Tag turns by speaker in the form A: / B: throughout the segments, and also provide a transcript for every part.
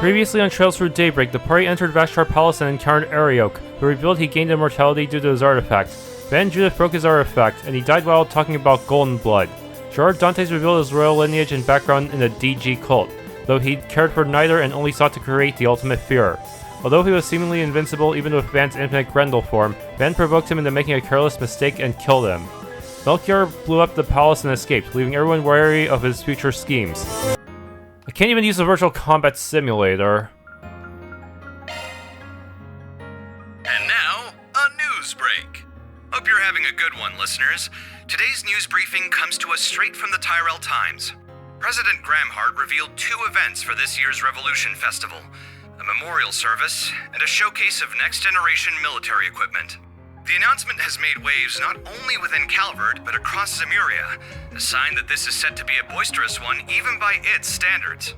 A: Previously on Trails Through Daybreak, the party entered Vashtar Palace and encountered Ariok, who revealed he gained immortality due to his artifact. Van Judith broke his artifact, and he died while talking about golden blood. Gerard Dantes revealed his royal lineage and background in the DG cult, though he cared for neither and only sought to create the ultimate fear. Although he was seemingly invincible even with Van's infinite Grendel form, Van provoked him into making a careless mistake and killed him. Melchior blew up the palace and escaped, leaving everyone wary of his future schemes. I can't even use a virtual combat simulator.
B: And now, a news break. Hope you're having a good one, listeners. Today's news briefing comes to us straight from the Tyrell Times. President Gramhart revealed 2 events for this year's Revolution Festival: a memorial service and a showcase of next-generation military equipment. The announcement has made waves not only within Calvard, but across Zemuria, a sign that this is set to be a boisterous one even by its standards.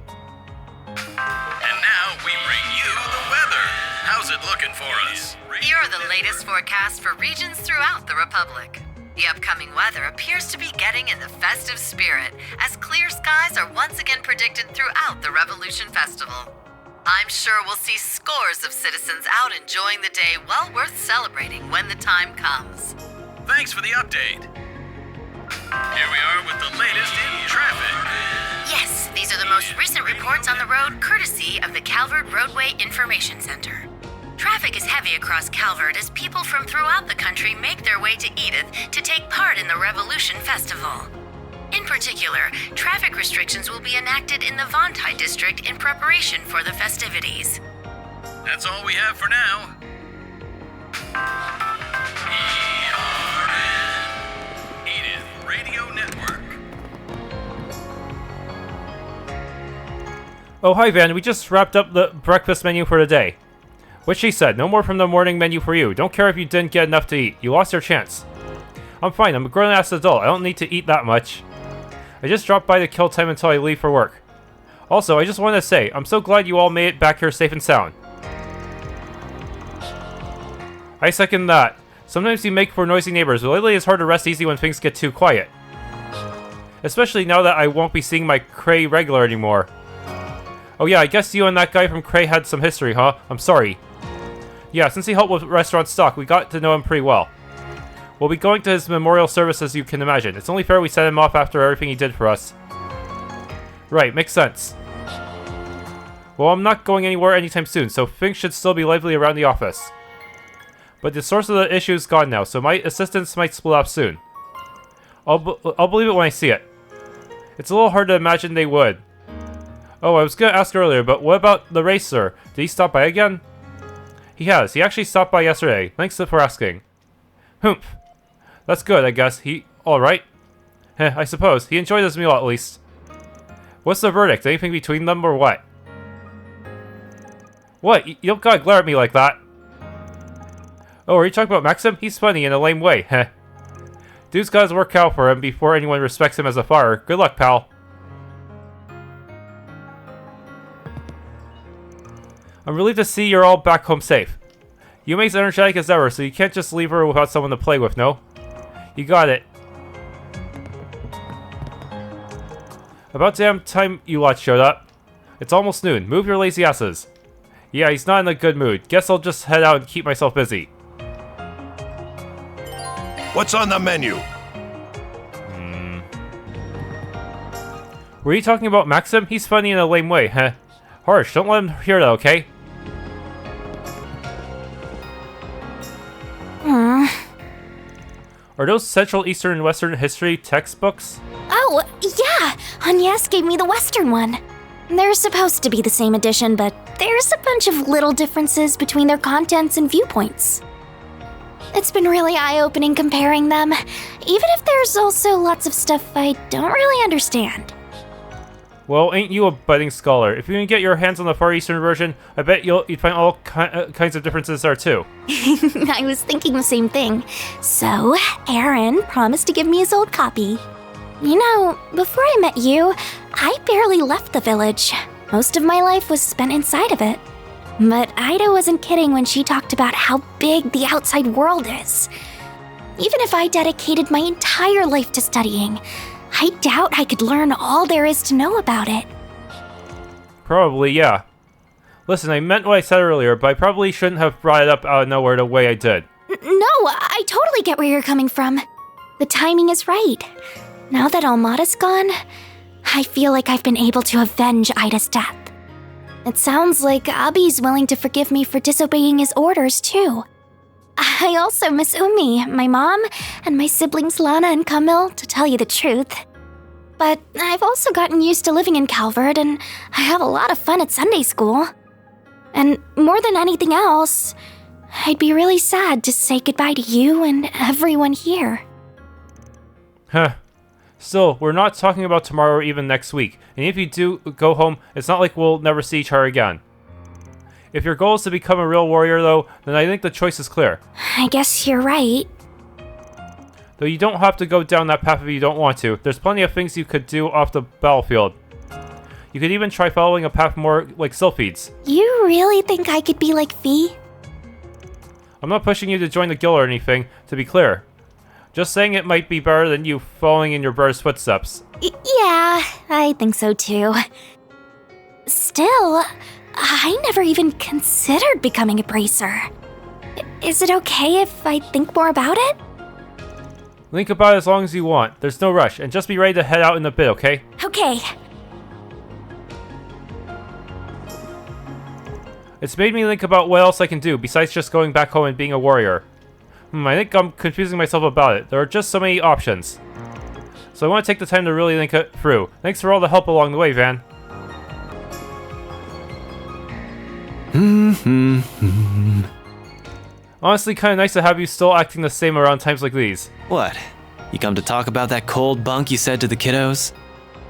B: And now we bring you the weather. How's it looking for us?
C: Here are the latest forecasts for regions throughout the Republic. The upcoming weather appears to be getting in the festive spirit, as clear skies are once again predicted throughout the Revolution Festival. I'm sure we'll see scores of citizens out enjoying the day well worth celebrating when the time comes.
B: Thanks for the update. Here we are with the latest in traffic.
D: Yes, these are the most recent reports on the road courtesy of the Calvard Roadway Information Center. Traffic is heavy across Calvard as people from throughout the country make their way to Edith to take part in the Revolution Festival. In particular, traffic restrictions will be enacted in the Vontai district in preparation for the festivities.
B: That's all we have for now. ERN, Edith Radio Network.
A: Oh, hi Van, we just wrapped up the breakfast menu for today. What she said, no more from the morning menu for you. Don't care if you didn't get enough to eat. You lost your chance. I'm fine, I'm a grown-ass adult. I don't need to eat that much. I just dropped by to kill time until I leave for work. Also, I just want to say, I'm so glad you all made it back here safe and sound. I second that. Sometimes you make for noisy neighbors, but lately it's hard to rest easy when things get too quiet. Especially now that I won't be seeing my Cray regular anymore. Oh yeah, I guess you and that guy from Cray had some history, huh? I'm sorry. Yeah, since he helped with restaurant stock, we got to know him pretty well. We'll be going to his memorial service, as you can imagine. It's only fair we set him off after everything he did for us. Right, makes sense. Well, I'm not going anywhere anytime soon, so things should still be lively around the office. But the source of the issue is gone now, so my assistants might split up soon. I'll believe it when I see it. It's a little hard to imagine they would. Oh, I was gonna ask earlier, but what about the racer? Did he stop by again? He has. He actually stopped by yesterday. Thanks for asking. Humph. That's good, I guess. He... alright. Heh, I suppose. He enjoyed his meal at least. What's the verdict? Anything between them or what? What? You don't gotta glare at me like that. Oh, are you talking about Maxim? He's funny in a lame way, heh. Dude's got his work out for him before anyone respects him as a fighter. Good luck, pal. I'm relieved to see you're all back home safe. Yume's energetic as ever, so you can't just leave her without someone to play with, no? You got it. About damn time you lot showed up. It's almost noon. Move your lazy asses. Yeah, he's not in a good mood. Guess I'll just head out and keep myself busy.
E: What's on the menu?
A: Were you talking about Maxim? He's funny in a lame way, huh? Harsh, don't let him hear that, okay? Are those Central, Eastern, and Western history textbooks?
F: Oh, yeah! Agnes gave me the Western one. They're supposed to be the same edition, but there's a bunch of little differences between their contents and viewpoints. It's been really eye-opening comparing them, even if there's also lots of stuff I don't really understand.
A: Well, ain't you a budding scholar? If you can get your hands on the Far Eastern version, I bet you'd find all kinds of differences there too.
F: I was thinking the same thing. So, Aaron promised to give me his old copy. You know, before I met you, I barely left the village. Most of my life was spent inside of it. But Ida wasn't kidding when she talked about how big the outside world is. Even if I dedicated my entire life to studying, I doubt I could learn all there is to know about it.
A: Probably, yeah. Listen, I meant what I said earlier, but I probably shouldn't have brought it up out of nowhere the way I did.
F: No, I totally get where you're coming from. The timing is right. Now that Almata's gone, I feel like I've been able to avenge Ida's death. It sounds like Abi's willing to forgive me for disobeying his orders, too. I also miss Umi, my mom, and my siblings Lana and Camille, to tell you the truth. But I've also gotten used to living in Calvard, and I have a lot of fun at Sunday school. And more than anything else, I'd be really sad to say goodbye to you and everyone here.
A: Huh. Still, we're not talking about tomorrow or even next week, and if you do go home, it's not like we'll never see each other again. If your goal is to become a real warrior, though, then I think the choice is clear.
F: I guess you're right.
A: Though you don't have to go down that path if you don't want to. There's plenty of things you could do off the battlefield. You could even try following a path more like Sylphide's.
F: You really think I could be like Fee?
A: I'm not pushing you to join the guild or anything, to be clear. Just saying it might be better than you following in your brother's footsteps.
F: Yeah, I think so too. Still, I never even considered becoming a bracer. Is it okay if I think more about it?
A: Think about it as long as you want. There's no rush, and just be ready to head out in a bit, okay?
F: Okay.
A: It's made me think about what else I can do besides just going back home and being a warrior. I think I'm confusing myself about it. There are just so many options. So I want to take the time to really think it through. Thanks for all the help along the way, Van. Honestly, kind of nice to have you still acting the same around times like these.
G: What? You come to talk about that cold bunk you said to the kiddos?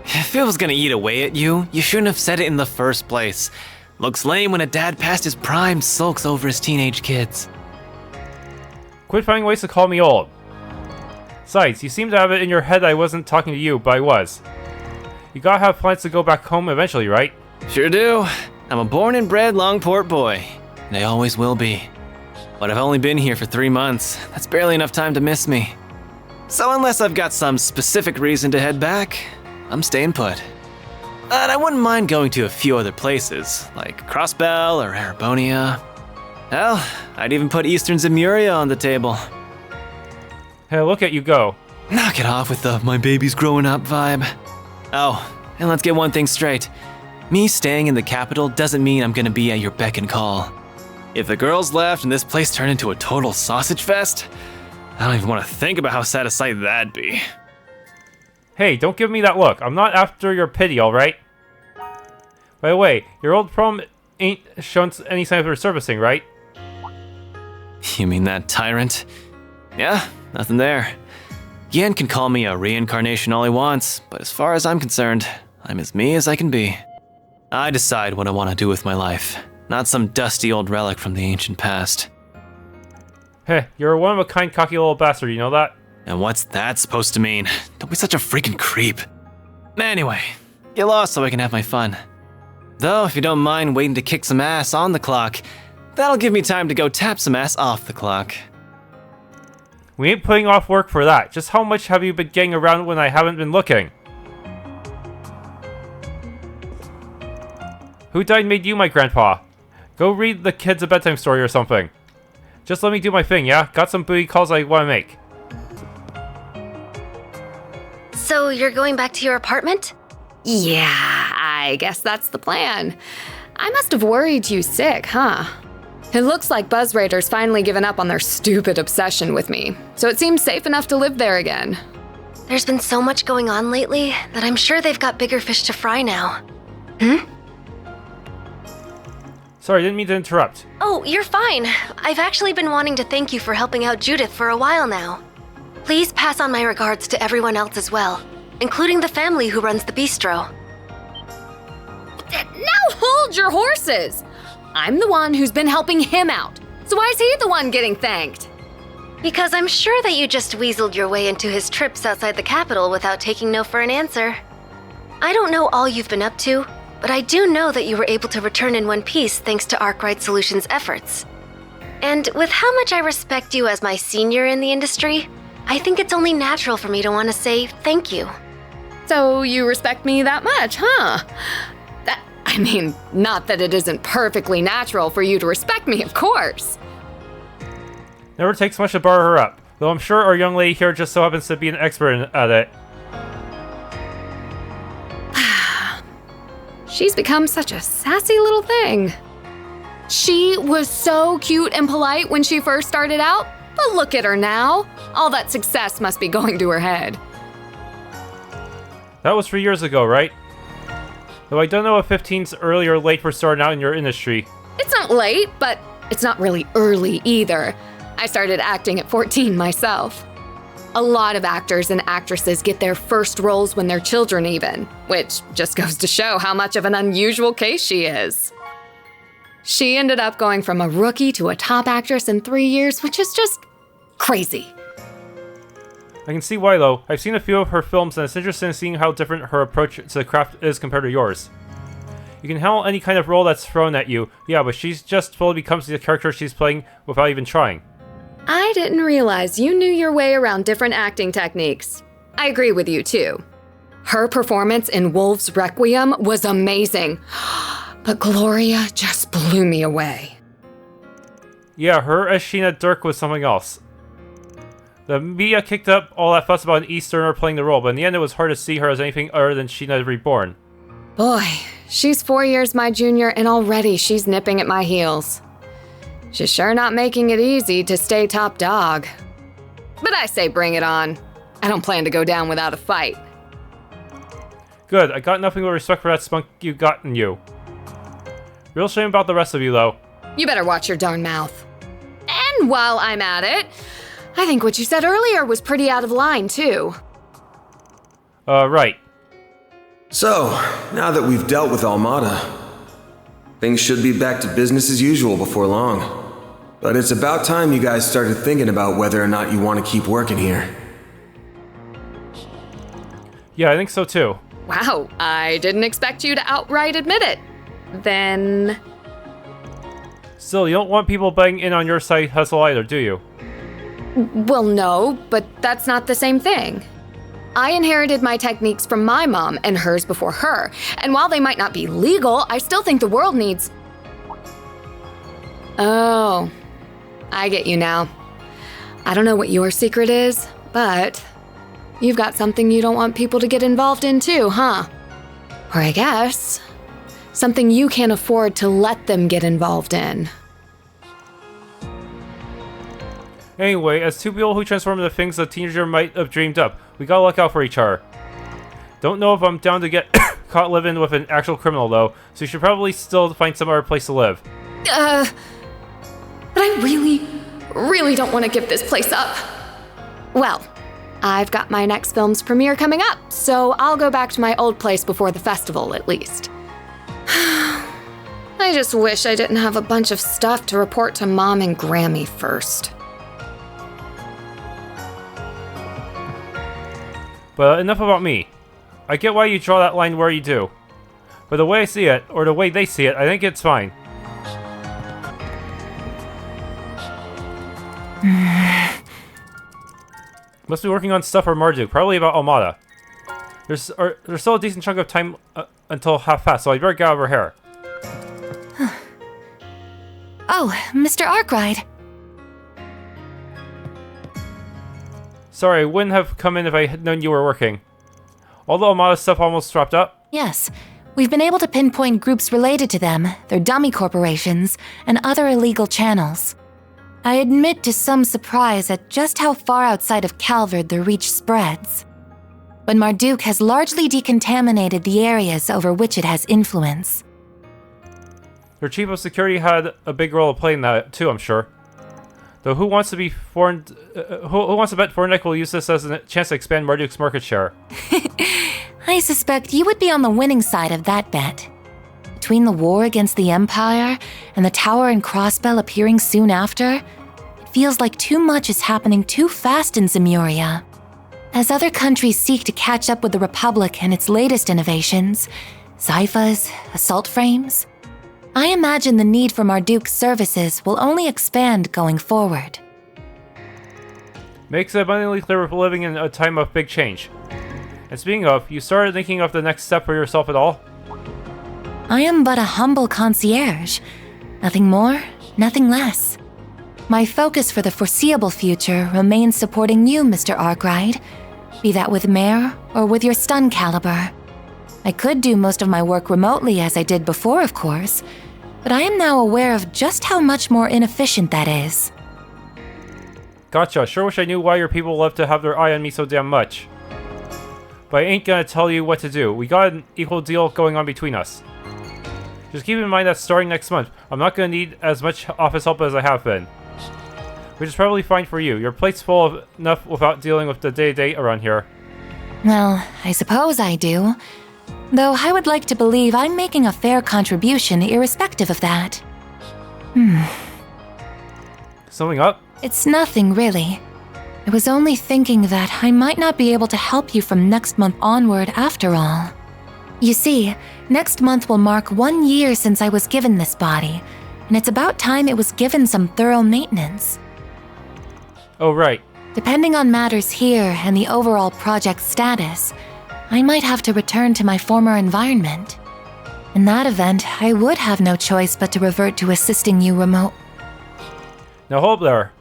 G: If it was gonna eat away at you, you shouldn't have said it in the first place. Looks lame when a dad past his prime sulks over his teenage kids.
A: Quit finding ways to call me old. Besides, you seem to have it in your head I wasn't talking to you, but I was. You gotta have plans to go back home eventually, right?
G: Sure do. I'm a born and bred Longport boy, and I always will be. But I've only been here for 3 months. That's barely enough time to miss me. So unless I've got some specific reason to head back, I'm staying put. But I wouldn't mind going to a few other places, like Crossbell or Arabonia. Hell, I'd even put Eastern Zemuria on the table.
A: Hey, look at you go.
G: Knock it off with the my baby's growing up vibe. Oh, and let's get one thing straight. Me staying in the capital doesn't mean I'm gonna be at your beck and call. If the girls left and this place turned into a total sausage fest, I don't even want to think about how sad a sight that'd be.
A: Hey, don't give me that look. I'm not after your pity, alright? By the way, your old prom ain't shown any sign of resurfacing, right?
G: You mean that tyrant? Yeah, nothing there. Yen can call me a reincarnation all he wants, but as far as I'm concerned, I'm as me as I can be. I decide what I want to do with my life, not some dusty old relic from the ancient past.
A: Hey, you're a one-of-a-kind cocky little bastard, you know that?
G: And what's that supposed to mean? Don't be such a freaking creep. Anyway, get lost so I can have my fun. Though, if you don't mind waiting to kick some ass on the clock, that'll give me time to go tap some ass off the clock.
A: We ain't putting off work for that. Just how much have you been getting around when I haven't been looking? Who died and made you my grandpa? Go read the kids a bedtime story or something. Just let me do my thing, yeah? Got some booty calls I want to make.
H: So you're going back to your apartment?
I: Yeah, I guess that's the plan. I must have worried you sick, huh? It looks like Buzz Raiders finally given up on their stupid obsession with me, so it seems safe enough to live there again.
H: There's been so much going on lately that I'm sure they've got bigger fish to fry now.
A: Sorry, didn't mean to interrupt.
H: Oh, you're fine. I've actually been wanting to thank you for helping out Judith for a while now. Please pass on my regards to everyone else as well, including the family who runs the bistro.
I: Now hold your horses! I'm the one who's been helping him out, so why is he the one getting thanked?
H: Because I'm sure that you just weaseled your way into his trips outside the capital without taking no for an answer. I don't know all you've been up to, but I do know that you were able to return in one piece thanks to Arkride Solutions' efforts. And with how much I respect you as my senior in the industry, I think it's only natural for me to want to say thank you.
I: So you respect me that much, huh? I mean, not that it isn't perfectly natural for you to respect me, of course.
A: Never takes much to bar her up, though I'm sure our young lady here just so happens to be an expert at it.
I: She's become such a sassy little thing. She was so cute and polite when she first started out, but look at her now. All that success must be going to her head.
A: That was 3 years ago, right? Though I don't know if 15's early or late for starting out in your industry.
I: It's not late, but it's not really early either. I started acting at 14 myself. A lot of actors and actresses get their first roles when they're children even, which just goes to show how much of an unusual case she is. She ended up going from a rookie to a top actress in 3 years, which is just crazy.
A: I can see why though. I've seen a few of her films and it's interesting seeing how different her approach to the craft is compared to yours. You can handle any kind of role that's thrown at you, yeah, but she's just fully becomes the character she's playing without even trying.
I: I didn't realize you knew your way around different acting techniques. I agree with you too. Her performance in Wolf's Requiem was amazing, but Gloria just blew me away.
A: Yeah, her as Sheena Dirk was something else. The media kicked up all that fuss about an Easterner playing the role, but in the end it was hard to see her as anything other than Sheena Reborn.
I: Boy, she's 4 years my junior and already she's nipping at my heels. She's sure not making it easy to stay top dog. But I say bring it on. I don't plan to go down without a fight.
A: Good, I got nothing but respect for that spunk you got in you. Real shame about the rest of you though.
I: You better watch your darn mouth. And while I'm at it, I think what you said earlier was pretty out of line too.
A: Right.
J: So, now that we've dealt with Almata, things should be back to business as usual before long. But it's about time you guys started thinking about whether or not you want to keep working here.
A: Yeah, I think so too.
I: Wow, I didn't expect you to outright admit it. Then...
A: Still, you don't want people banging in on your side hustle either, do you?
I: Well, no, but that's not the same thing. I inherited my techniques from my mom and hers before her, and while they might not be legal, I still think the world needs... Oh, I get you now. I don't know what your secret is, but you've got something you don't want people to get involved in too, huh? Or I guess, something you can't afford to let them get involved in.
A: Anyway, as two people who transform into things a teenager might have dreamed up, we gotta look out for each other. Don't know if I'm down to get caught living with an actual criminal though, so you should probably still find some other place to live.
I: But I really don't want to give this place up. Well, I've got my next film's premiere coming up, so I'll go back to my old place before the festival at least. I just wish I didn't have a bunch of stuff to report to Mom and Grammy first.
A: But enough about me. I get why you draw that line where you do. But the way I see it, or the way they see it, I think it's fine. Must be working on stuff for Marduk, probably about Almata. There's still a decent chunk of time until half past, so I'd better get over here.
F: Oh, Mr. Arkride.
A: Sorry, I wouldn't have come in if I had known you were working. All the Almata stuff almost wrapped up?
F: Yes. We've been able to pinpoint groups related to them, their dummy corporations, and other illegal channels. I admit to some surprise at just how far outside of Calvard the reach spreads. But Marduk has largely decontaminated the areas over which it has influence.
A: Your chief of security had a big role to play in that too, I'm sure. Though who wants to be foreign? Who wants to bet Foreignic will use this as a chance to expand Marduk's market share?
F: I suspect you would be on the winning side of that bet. Between the war against the Empire and the Tower and Crossbell appearing soon after, it feels like too much is happening too fast in Zemuria. As other countries seek to catch up with the Republic and its latest innovations, Zyphas, assault frames, I imagine the need for Marduk's services will only expand going forward.
A: Makes it abundantly clear we're living in a time of big change. And speaking of, you started thinking of the next step for yourself at all?
K: I am but a humble concierge. Nothing more, nothing less. My focus for the foreseeable future remains supporting you, Mr. Arkride, be that with Mare or with your stun caliber. I could do most of my work remotely as I did before, of course, but I am now aware of just how much more inefficient that is.
A: Gotcha. Sure wish I knew why your people love to have their eye on me so damn much. But I ain't gonna tell you what to do. We got an equal deal going on between us. Just keep in mind that starting next month, I'm not gonna need as much office help as I have been. Which is probably fine for you. Your plate's full enough without dealing with the day-to-day around here.
K: Well, I suppose I do. Though I would like to believe I'm making a fair contribution irrespective of that.
A: Something up?
K: It's nothing, really. I was only thinking that I might not be able to help you from next month onward after all. You see, next month will mark 1 year since I was given this body, and it's about time it was given some thorough maintenance.
A: Oh, right.
K: Depending on matters here and the overall project status, I might have to return to my former environment. In that event, I would have no choice but to revert to assisting you remote.
A: Now hold there.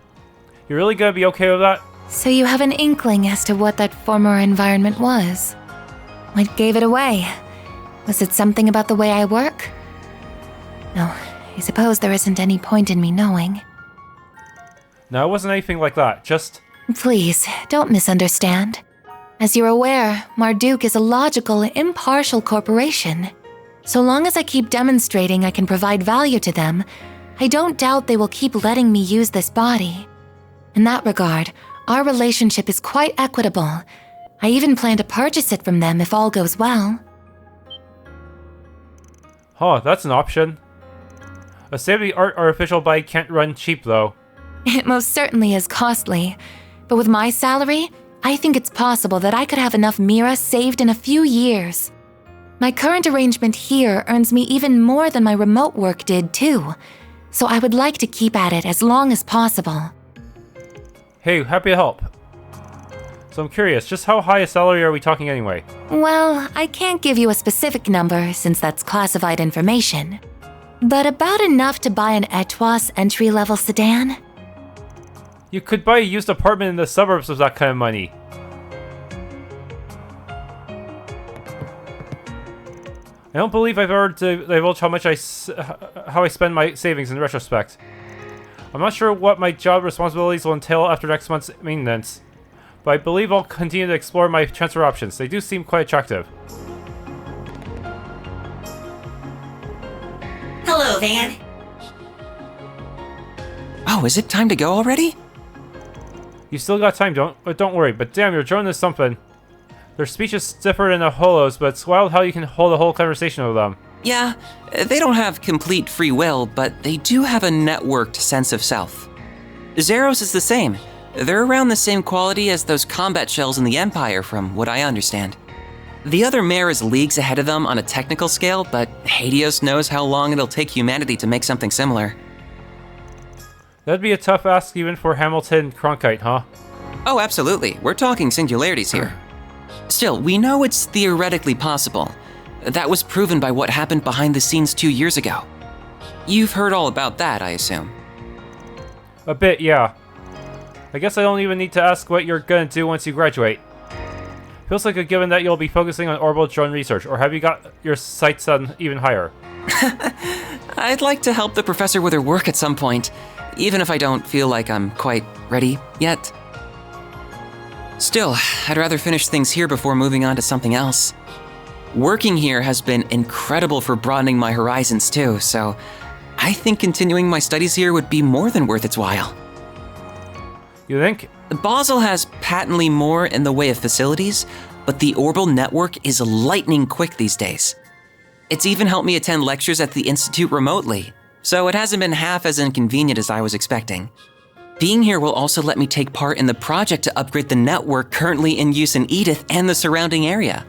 A: You really gonna be okay with that?
K: So you have an inkling as to what that former environment was? What gave it away? Was it something about the way I work? No, I suppose there isn't any point in me knowing.
A: No, it wasn't anything like that, just...
K: Please, don't misunderstand. As you're aware, Marduk is a logical, impartial corporation. So long as I keep demonstrating I can provide value to them, I don't doubt they will keep letting me use this body. In that regard, our relationship is quite equitable. I even plan to purchase it from them if all goes well.
A: Huh, that's an option. A state-of-the-art artificial body can't run cheap, though.
K: It most certainly is costly, but with my salary, I think it's possible that I could have enough Mira saved in a few years. My current arrangement here earns me even more than my remote work did, too, so I would like to keep at it as long as possible.
A: Hey, happy to help. So I'm curious, just how high a salary are we talking anyway?
K: Well, I can't give you a specific number since that's classified information, but about enough to buy an Etoise entry-level sedan.
A: You could buy a used apartment in the suburbs with that kind of money. I don't believe I've ever divulged how much how I spend my savings in retrospect. I'm not sure what my job responsibilities will entail after next month's maintenance, but I believe I'll continue to explore my transfer options. They do seem quite attractive.
L: Hello, Van.
M: Oh, is it time to go already?
A: You still got time, don't worry, but damn, your drone is something. Their speech is stiffer than the holos, but it's wild how you can hold a whole conversation with them.
M: Yeah, they don't have complete free will, but they do have a networked sense of self. Zeros is the same. They're around the same quality as those combat shells in the Empire, from what I understand. The other mare is leagues ahead of them on a technical scale, but Hades knows how long it'll take humanity to make something similar.
A: That'd be a tough ask even for Hamilton Cronkite, huh?
M: Oh, absolutely. We're talking singularities here. Still, we know it's theoretically possible. That was proven by what happened behind the scenes 2 years ago. You've heard all about that, I assume.
A: A bit, yeah. I guess I don't even need to ask what you're gonna do once you graduate. Feels like a given that you'll be focusing on orbital drone research, or have you got your sights on even higher?
M: I'd like to help the professor with her work at some point, even if I don't feel like I'm quite ready yet. Still, I'd rather finish things here before moving on to something else. Working here has been incredible for broadening my horizons too, so I think continuing my studies here would be more than worth its while.
A: You think?
M: Basel has patently more in the way of facilities, but the orbital network is lightning quick these days. It's even helped me attend lectures at the Institute remotely, so it hasn't been half as inconvenient as I was expecting. Being here will also let me take part in the project to upgrade the network currently in use in Edith and the surrounding area.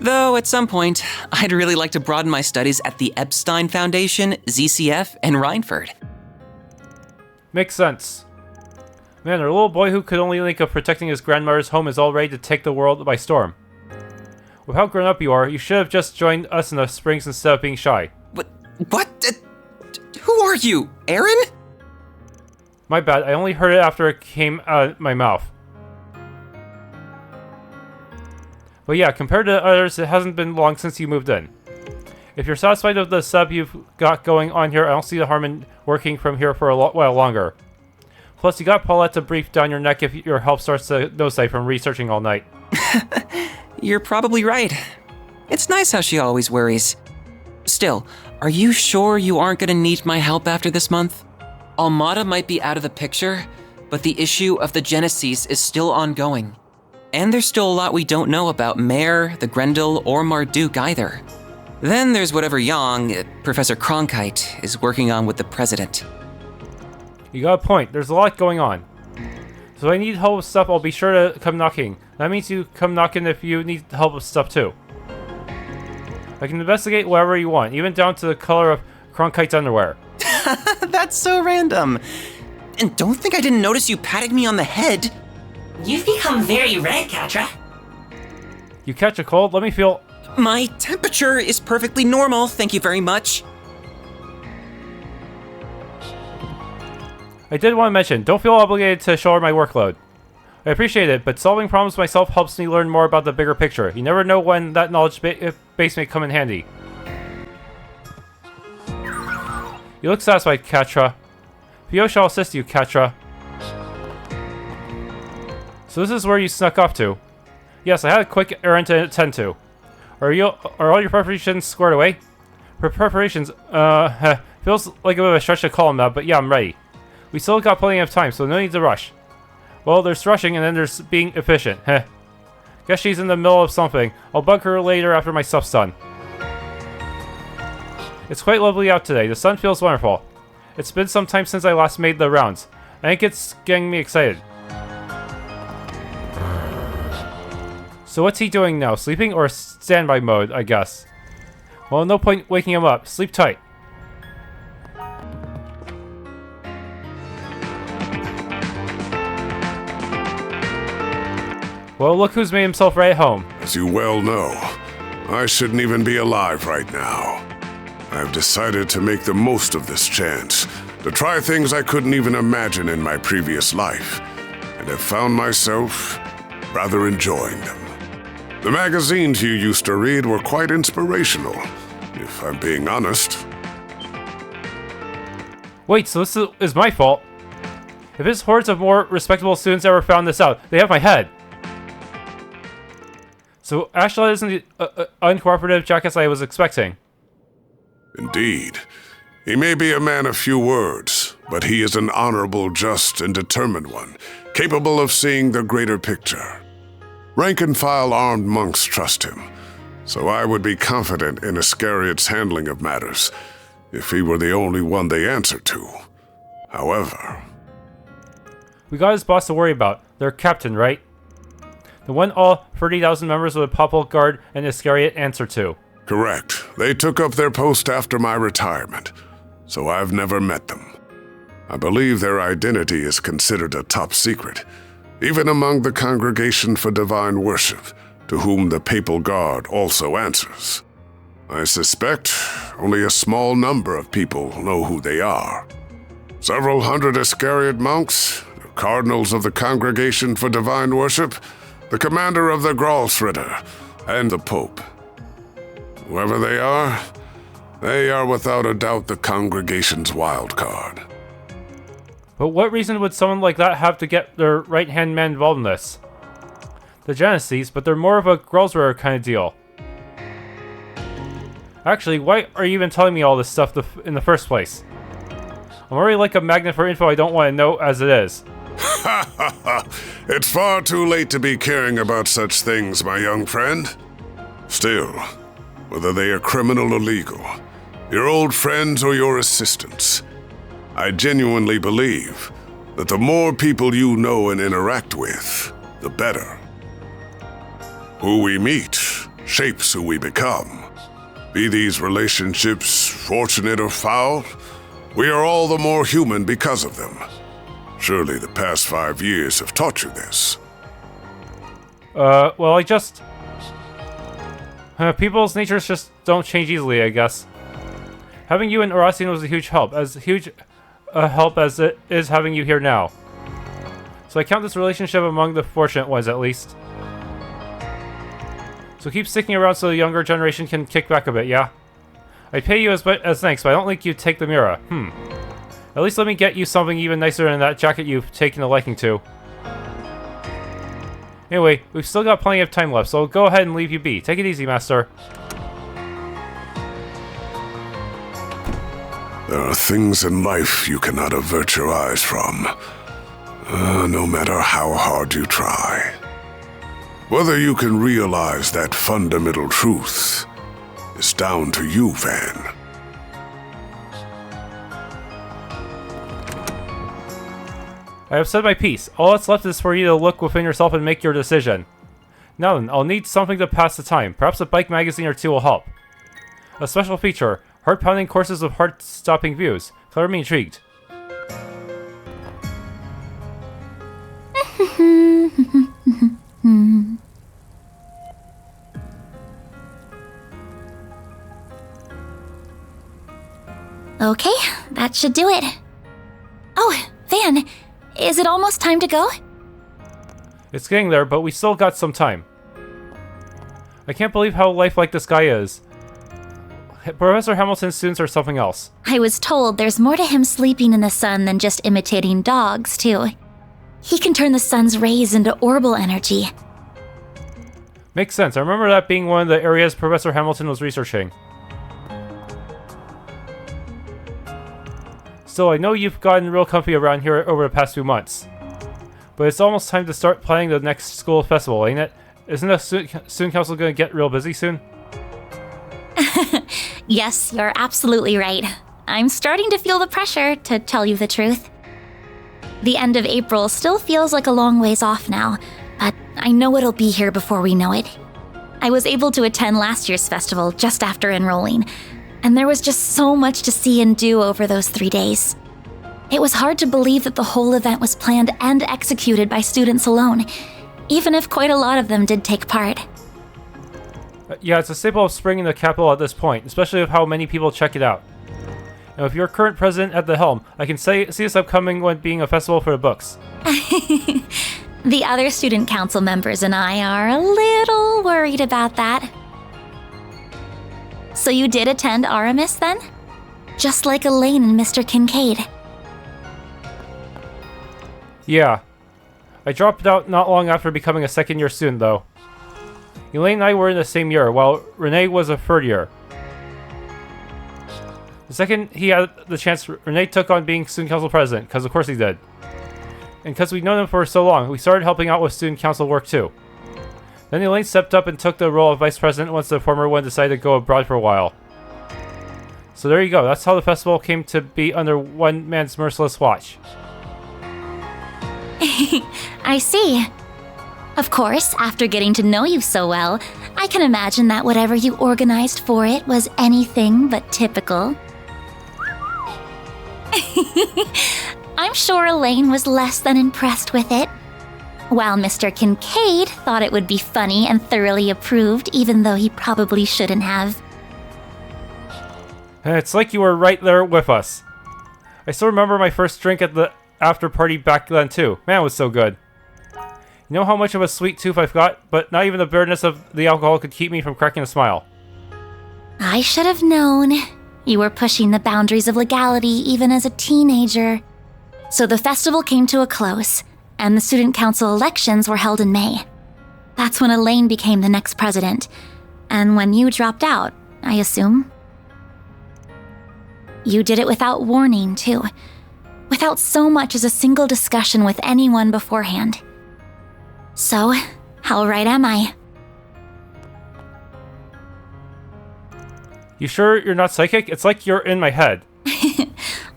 M: Though at some point, I'd really like to broaden my studies at the Epstein Foundation, ZCF, and Rhineford.
A: Makes sense. Man, our little boy who could only think of protecting his grandmother's home is all ready to take the world by storm. With how grown up you are, you should have just joined us in the Springs instead of being shy.
M: What? Who are you, Aaron?
A: My bad, I only heard it after it came out of my mouth. But yeah, compared to others, it hasn't been long since you moved in. If you're satisfied with the sub you've got going on here, I don't see the harm in working from here for a while longer. Plus, you got Paulette to brief down your neck if your help starts to nosedive from researching all night.
M: You're probably right. It's nice how she always worries. Still, are you sure you aren't gonna need my help after this month? Almata might be out of the picture, but the issue of the Genatos is still ongoing. And there's still a lot we don't know about Mare, the Grendel, or Marduk either. Then there's whatever Yang, Professor Cronkite, is working on with the President.
A: You got a point. There's a lot going on. So if I need help with stuff, I'll be sure to come knocking. That means you come knocking if you need help with stuff too. I can investigate whatever you want, even down to the color of Cronkite's underwear.
M: That's so random. And don't think I didn't notice you patting me on the head.
L: You've become very red, Katra.
A: You catch a cold? Let me feel...
M: My temperature is perfectly normal, thank you very much.
A: I did want to mention, don't feel obligated to shoulder my workload. I appreciate it, but solving problems myself helps me learn more about the bigger picture. You never know when that knowledge base may come in handy. You look satisfied, Katra. Pio shall assist you, Katra. So this is where you snuck off to. Yes, I had a quick errand to attend to. Are all your preparations squared away? Preparations, feels like a bit of a stretch to call them that, but yeah, I'm ready. We still got plenty of time, so no need to rush. Well, there's rushing and then there's being efficient, heh. Guess she's in the middle of something. I'll bug her later after my stuff's done. It's quite lovely out today. The sun feels wonderful. It's been some time since I last made the rounds. I think it's getting me excited. So what's he doing now? Sleeping or standby mode, I guess? Well, no point waking him up. Sleep tight. Well, look who's made himself right at home.
E: As you well know, I shouldn't even be alive right now. I've decided to make the most of this chance, to try things I couldn't even imagine in my previous life, and have found myself rather enjoying them. The magazines you used to read were quite inspirational, if I'm being honest.
A: Wait, so this is my fault? If his hordes of more respectable students ever found this out, they have my head. So Ashla isn't the uncooperative jackass I was expecting.
E: Indeed. He may be a man of few words, but he is an honorable, just, and determined one, capable of seeing the greater picture. Rank-and-file armed monks trust him, so I would be confident in Iscariot's handling of matters, if he were the only one they answer to. However...
A: We got his boss to worry about. Their captain, right? The one all 30,000 members of the Papal Guard and Iscariot answer to.
E: Correct. They took up their post after my retirement, so I've never met them. I believe their identity is considered a top secret, even among the Congregation for Divine Worship, to whom the Papal Guard also answers. I suspect only a small number of people know who they are. Several hundred Iscariot monks, the cardinals of the Congregation for Divine Worship, the commander of the Gralsritter, and the Pope. Whoever they are without a doubt the Congregation's wild card.
A: But what reason would someone like that have to get their right-hand man involved in this? The Genatos, but they're more of a Gralsritter kind of deal. Actually, why are you even telling me all this stuff in the first place? I'm already like a magnet for info I don't want to know as it is.
E: It's far too late to be caring about such things, my young friend. Still, whether they are criminal or legal, your old friends or your assistants, I genuinely believe that the more people you know and interact with, the better. Who we meet shapes who we become. Be these relationships fortunate or foul, we are all the more human because of them. Surely the past 5 years have taught you this.
A: Well, People's natures just don't change easily, I guess. Having you in Orasian was a huge help, as huge a help as it is having you here now. So I count this relationship among the fortunate ones, at least. So keep sticking around so the younger generation can kick back a bit, yeah? I'd pay you as thanks, but I don't think you'd take the Mira. At least let me get you something even nicer than that jacket you've taken a liking to. Anyway, we've still got plenty of time left, so I'll go ahead and leave you be. Take it easy, Master.
E: There are things in life you cannot avert your eyes from, no matter how hard you try. Whether you can realize that fundamental truth is down to you, Van.
A: I have said my piece. All that's left is for you to look within yourself and make your decision. Now then, I'll need something to pass the time. Perhaps a bike magazine or two will help. A special feature. Heart-pounding courses with heart-stopping views. Clear me intrigued.
F: Okay, that should do it. Oh, Van, is it almost time to go?
A: It's getting there, but we still got some time. I can't believe how lifelike this guy is. Professor Hamilton's students are something else.
F: I was told there's more to him sleeping in the sun than just imitating dogs, too. He can turn the sun's rays into orbital energy.
A: Makes sense. I remember that being one of the areas Professor Hamilton was researching. Still, I know you've gotten real comfy around here over the past few months. But it's almost time to start planning the next school festival, ain't it? Isn't the student council going to get real busy soon?
F: Yes, you're absolutely right. I'm starting to feel the pressure, to tell you the truth. The end of April still feels like a long ways off now, but I know it'll be here before we know it. I was able to attend last year's festival just after enrolling, and there was just so much to see and do over those 3 days. It was hard to believe that the whole event was planned and executed by students alone, even if quite a lot of them did take part.
A: Yeah, it's a staple of spring in the capital at this point, especially with how many people check it out. And with your current president at the helm, I can see this upcoming one being a festival for the books.
F: The other student council members and I are a little worried about that. So you did attend Aramis then? Just like Elaine and Mr. Kincaid.
A: Yeah. I dropped out not long after becoming a second-year student, though. Elaine and I were in the same year, while Renee was a third year. The second he had the chance, Renee took on being student council president, because of course he did. And because we'd known him for so long, we started helping out with student council work too. Then Elaine stepped up and took the role of vice president once the former one decided to go abroad for a while. So there you go, that's how the festival came to be under one man's merciless watch.
F: I see. Of course, after getting to know you so well, I can imagine that whatever you organized for it was anything but typical. I'm sure Elaine was less than impressed with it. While Mr. Kincaid thought it would be funny and thoroughly approved, even though he probably shouldn't have.
A: It's like you were right there with us. I still remember my first drink at the after party back then too. Man, it was so good. You know how much of a sweet tooth I've got, but not even the bitterness of the alcohol could keep me from cracking a smile.
F: I should have known. You were pushing the boundaries of legality even as a teenager. So the festival came to a close, and the student council elections were held in May. That's when Elaine became the next president, and when you dropped out, I assume. You did it without warning, too. Without so much as a single discussion with anyone beforehand. So, how right am I?
A: You sure you're not psychic? It's like you're in my head.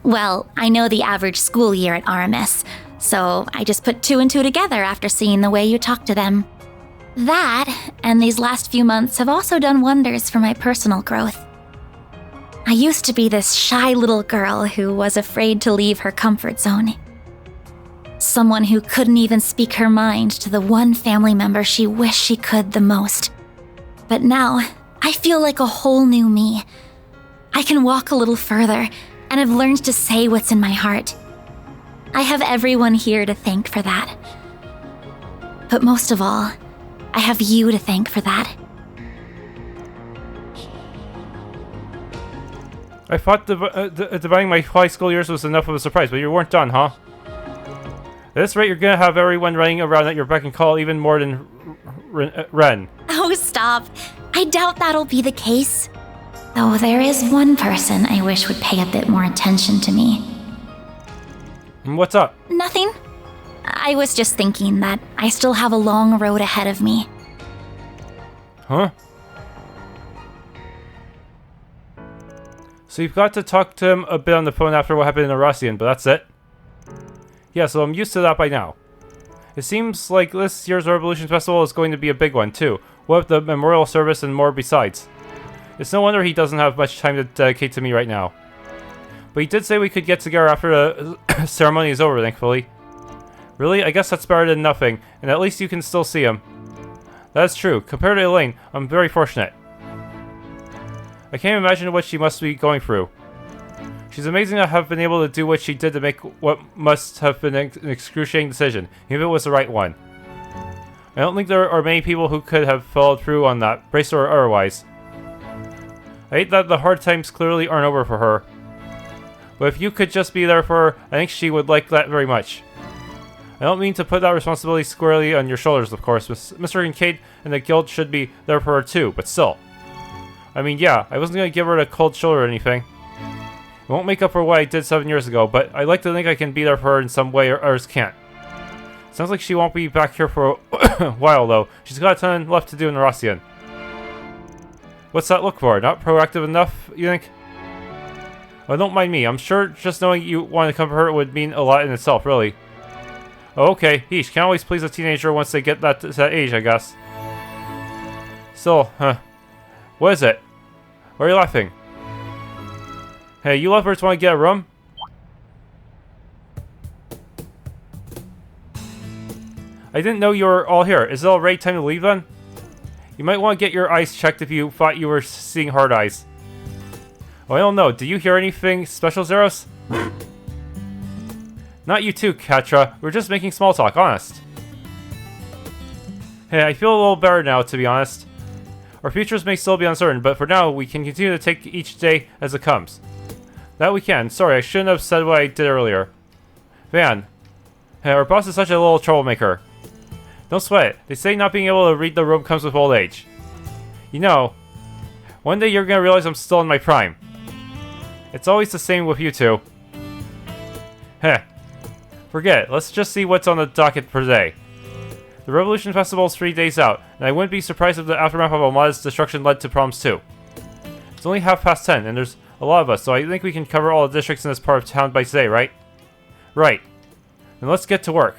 F: Well, I know the average school year at Aramis, so I just put 2 and 2 together after seeing the way you talk to them. That, and these last few months have also done wonders for my personal growth. I used to be this shy little girl who was afraid to leave her comfort zone. Someone who couldn't even speak her mind to the one family member she wished she could the most. But now, I feel like a whole new me. I can walk a little further, and I've learned to say what's in my heart. I have everyone here to thank for that. But most of all, I have you to thank for that.
A: I thought dividing my high school years was enough of a surprise, but you weren't done, huh? At this rate, you're gonna have everyone running around at your beck and call even more than Ren.
F: Oh, stop. I doubt that'll be the case. Though there is one person I wish would pay a bit more attention to me.
A: What's up?
F: Nothing. I was just thinking that I still have a long road ahead of me.
A: Huh? So you've got to talk to him a bit on the phone after what happened in Arasian, but that's it? Yeah, so I'm used to that by now. It seems like this year's Revolution Festival is going to be a big one, too. What with the memorial service and more besides. It's no wonder he doesn't have much time to dedicate to me right now. But he did say we could get together after the ceremony is over, thankfully. Really? I guess that's better than nothing, and at least you can still see him. That's true. Compared to Elaine, I'm very fortunate. I can't imagine what she must be going through. She's amazing to have been able to do what she did to make what must have been an excruciating decision, even if it was the right one. I don't think there are many people who could have followed through on that, braced or otherwise. I hate that the hard times clearly aren't over for her. But if you could just be there for her, I think she would like that very much. I don't mean to put that responsibility squarely on your shoulders, of course, but Mr. Kincaid and the guild should be there for her too, but still. I mean, yeah, I wasn't going to give her a cold shoulder or anything. It won't make up for what I did 7 years ago, but I like to think I can be there for her in some way or others can't. Sounds like she won't be back here for a while, though. She's got a ton left to do in Arasian. What's that look for? Not proactive enough, you think? Oh, don't mind me. I'm sure just knowing you want to comfort her would mean a lot in itself, really. Oh, okay. Yeesh, can't always please a teenager once they get to that age, I guess. Still, huh. What is it? Why are you laughing? Hey, you lovebirds want to get a room? I didn't know you were all here. Is it already time to leave then? You might want to get your eyes checked if you thought you were seeing hard eyes. Oh, I don't know. Do you hear anything special, Zeros? Not you too, Katra. We're just making small talk, honest. Hey, I feel a little better now, to be honest. Our futures may still be uncertain, but for now, we can continue to take each day as it comes. That we can. Sorry, I shouldn't have said what I did earlier. Van. Hey, our boss is such a little troublemaker. Don't sweat it. They say not being able to read the room comes with old age. You know, one day you're gonna realize I'm still in my prime. It's always the same with you two. Heh. Forget it. Let's just see what's on the docket for today. The Revolution Festival is 3 days out, and I wouldn't be surprised if the aftermath of Almata's destruction led to problems too. It's only 10:30, and there's a lot of us, so I think we can cover all the districts in this part of town by today, right? Right. Then let's get to work.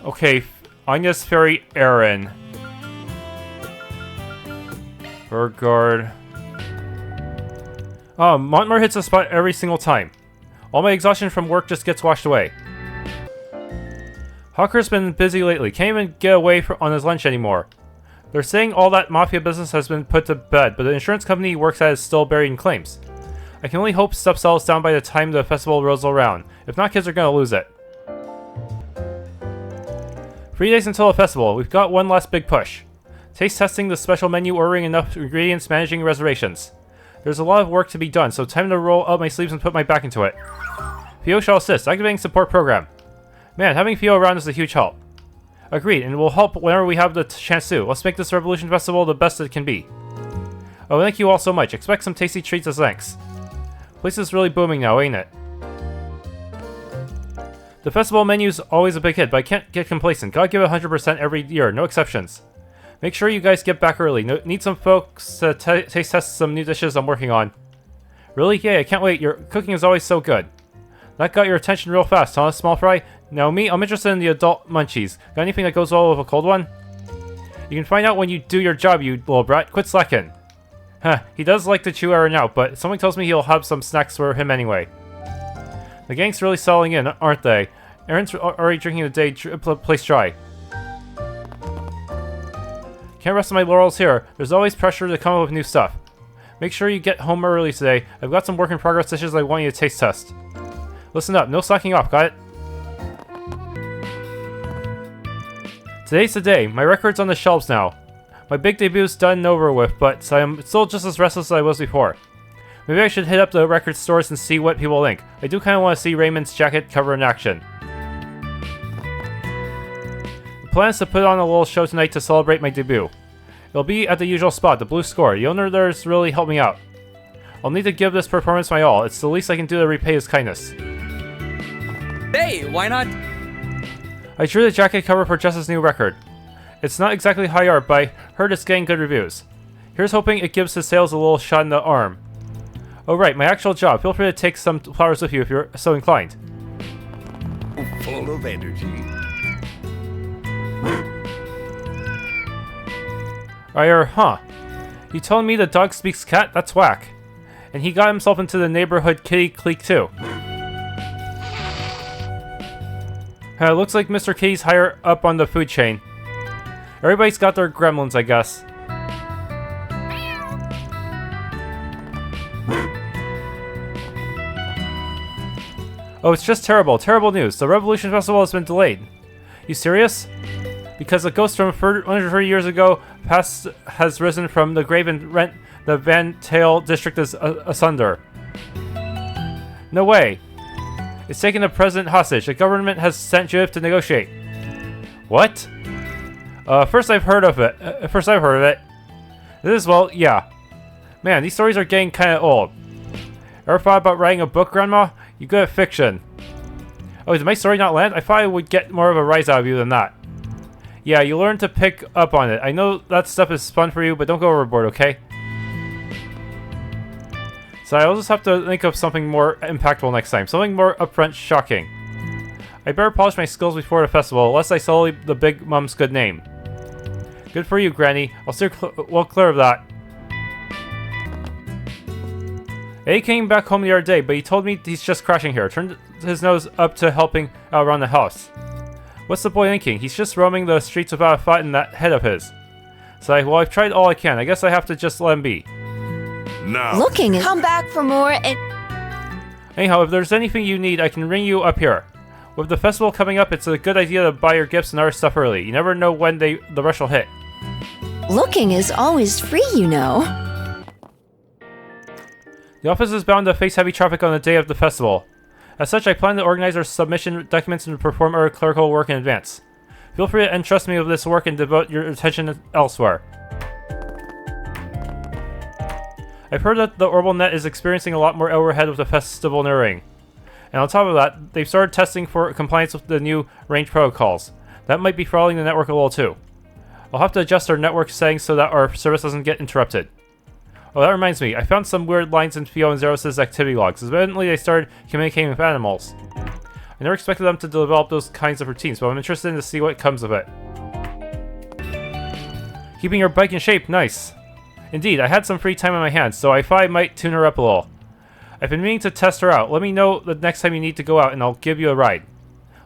A: Okay, Agnes Ferry Aaron. Burgard. Oh, Montmar hits the spot every single time. All my exhaustion from work just gets washed away. Hawker's been busy lately, can't even get away on his lunch anymore. They're saying all that mafia business has been put to bed, but the insurance company he works at is still buried in claims. I can only hope stuff settles down by the time the festival rolls around. If not, kids are gonna lose it. 3 days until the festival, we've got one last big push. Taste testing the special menu, ordering enough ingredients, managing reservations. There's a lot of work to be done, so time to roll up my sleeves and put my back into it. Theo shall assist, activating support program. Man, having Theo around is a huge help. Agreed, and it will help whenever we have the chance to. Let's make this Revolution Festival the best it can be. Oh, thank you all so much. Expect some tasty treats as thanks. Place is really booming now, ain't it? The festival menu's always a big hit, but I can't get complacent. Gotta give it 100% every year, no exceptions. Make sure you guys get back early. Need some folks to taste test some new dishes I'm working on. Really? Yeah, I can't wait. Your cooking is always so good. That got your attention real fast, huh, Small Fry? Now me, I'm interested in the adult munchies. Got anything that goes well with a cold one? You can find out when you do your job, you little brat. Quit slacking. Huh, he does like to chew Aaron out, but something tells me he'll have some snacks for him anyway. The gang's really settling in, aren't they? Aaron's already drinking the day place dry. Can't rest on my laurels here. There's always pressure to come up with new stuff. Make sure you get home early today. I've got some work-in-progress dishes I want you to taste test. Listen up, no slacking off, got it? Today's the day. My record's on the shelves now. My big debut's done and over with, but I'm still just as restless as I was before. Maybe I should hit up the record stores and see what people think. I do kind of want to see Raymond's jacket cover in action. The plan is to put on a little show tonight to celebrate my debut. It'll be at the usual spot, the Blue Score. The owner there's really helped me out. I'll need to give this performance my all. It's the least I can do to repay his kindness.
N: Hey, why not?
A: I drew the jacket cover for Jess's new record. It's not exactly high art, but I heard it's getting good reviews. Here's hoping it gives his sales a little shot in the arm. Oh right, my actual job. Feel free to take some flowers with you if you're so inclined.
O: Full of energy.
A: Huh. You telling me the dog speaks cat? That's whack. And he got himself into the neighborhood kitty clique too. Looks like Mr. Kitty's higher up on the food chain. Everybody's got their gremlins, I guess. Oh, it's just terrible. Terrible news. The Revolution Festival has been delayed. You serious? Because a ghost from 130 years ago Pest has risen from the grave and rent the Van Tail district asunder. No way. It's taken the president hostage. The government has sent Judith to negotiate. What? First I've heard of it. This is, well, yeah. Man, these stories are getting kinda old. Ever thought about writing a book, Grandma? You good at fiction. Oh, did my story not land? I thought I would get more of a rise out of you than that. Yeah, you learn to pick up on it. I know that stuff is fun for you, but don't go overboard, okay? So I'll just have to think of something more impactful next time. Something more upfront shocking. I better polish my skills before the festival, lest I sully the big mum's good name. Good for you, Granny. I'll steer well clear of that. Eddie came back home the other day, but he told me he's just crashing here. Turned his nose up to helping out around the house. What's the boy thinking? He's just roaming the streets without a thought in that head of his. So well, I've tried all I can. I guess I have to just let him be.
E: Now.
P: Looking, come back for more and...
A: Anyhow, if there's anything you need, I can ring you up here. With the festival coming up, it's a good idea to buy your gifts and other stuff early. You never know when the rush will hit.
P: Looking is always free, you know.
A: The office is bound to face heavy traffic on the day of the festival. As such, I plan to organize our submission documents and perform our clerical work in advance. Feel free to entrust me with this work and devote your attention elsewhere. I've heard that the Orbital Net is experiencing a lot more overhead with the festival nearing. And on top of that, they've started testing for compliance with the new range protocols. That might be throttling the network a little too. I'll have to adjust our network settings so that our service doesn't get interrupted. Oh, that reminds me, I found some weird lines in Theo and Zeros' activity logs. Evidently they started communicating with animals. I never expected them to develop those kinds of routines, but I'm interested in to see what comes of it. Keeping your bike in shape, nice. Indeed, I had some free time on my hands, so I thought I might tune her up a little. I've been meaning to test her out. Let me know the next time you need to go out and I'll give you a ride.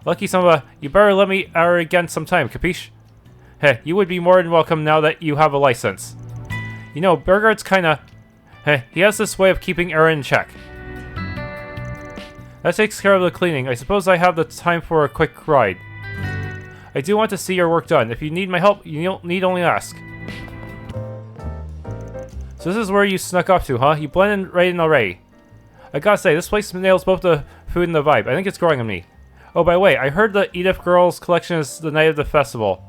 A: Lucky Samba, you better let me at her again sometime, capiche? Heh, you would be more than welcome now that you have a license. You know, Burgard's kinda... he has this way of keeping Aaron in check. That takes care of the cleaning. I suppose I have the time for a quick ride. I do want to see your work done. If you need my help, you need only ask. So this is where you snuck off to, huh? You blended right in already. I gotta say, this place nails both the food and the vibe. I think it's growing on me. Oh, by the way, I heard the Edith Girls collection is the night of the festival.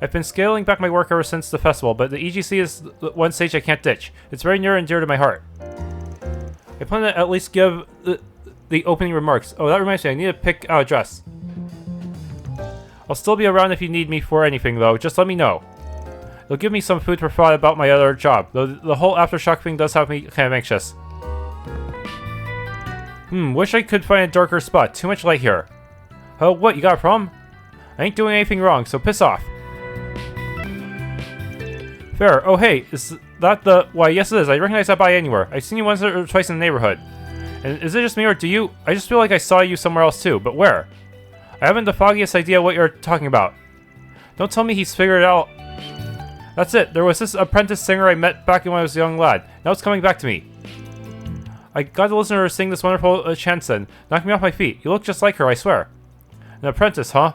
A: I've been scaling back my work ever since the festival, but the EGC is the one stage I can't ditch. It's very near and dear to my heart. I plan to at least give the opening remarks. Oh, that reminds me, I need to pick out a dress. I'll still be around if you need me for anything, though. Just let me know. It'll give me some food for thought about my other job, though the whole aftershock thing does have me kind of anxious. Wish I could find a darker spot. Too much light here. Oh, what? You got a problem? I ain't doing anything wrong, so piss off. Fair. Oh, hey, is that the... Why, yes it is. I recognize that by anywhere. I've seen you once or twice in the neighborhood. And is it just me, or do you... I just feel like I saw you somewhere else, too. But where? I haven't the foggiest idea what you're talking about. Don't tell me he's figured it out. That's it. There was this apprentice singer I met back when I was a young lad. Now it's coming back to me. I got to listen to her sing this wonderful chanson, knocking me off my feet. You look just like her, I swear. An apprentice, huh?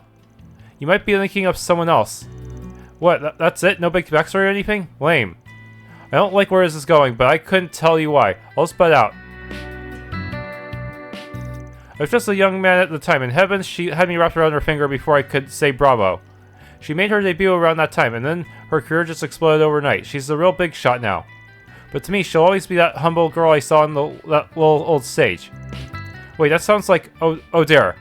A: You might be thinking of someone else. What, that's it? No big backstory or anything? Lame. I don't like where this is going, but I couldn't tell you why. I'll spell it out. I was just a young man at the time. In heavens, she had me wrapped around her finger before I could say bravo. She made her debut around that time, and then her career just exploded overnight. She's a real big shot now. But to me, she'll always be that humble girl I saw on that little old stage. Wait, that sounds like oh dear.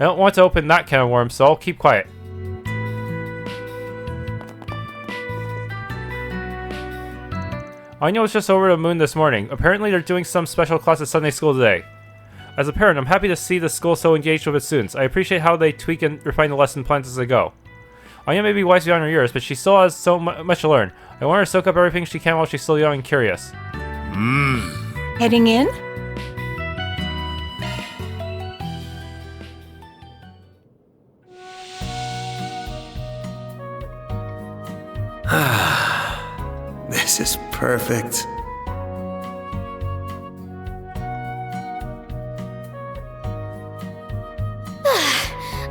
A: I don't want to open that can of worms, so I'll keep quiet. I know it's just over the moon this morning. Apparently they're doing some special class at Sunday school today. As a parent, I'm happy to see the school so engaged with its students. I appreciate how they tweak and refine the lesson plans as they go. Anya may be wise beyond her years, but she still has so much to learn. I want her to soak up everything she can while she's still young and curious.
P: Heading in?
J: This is perfect.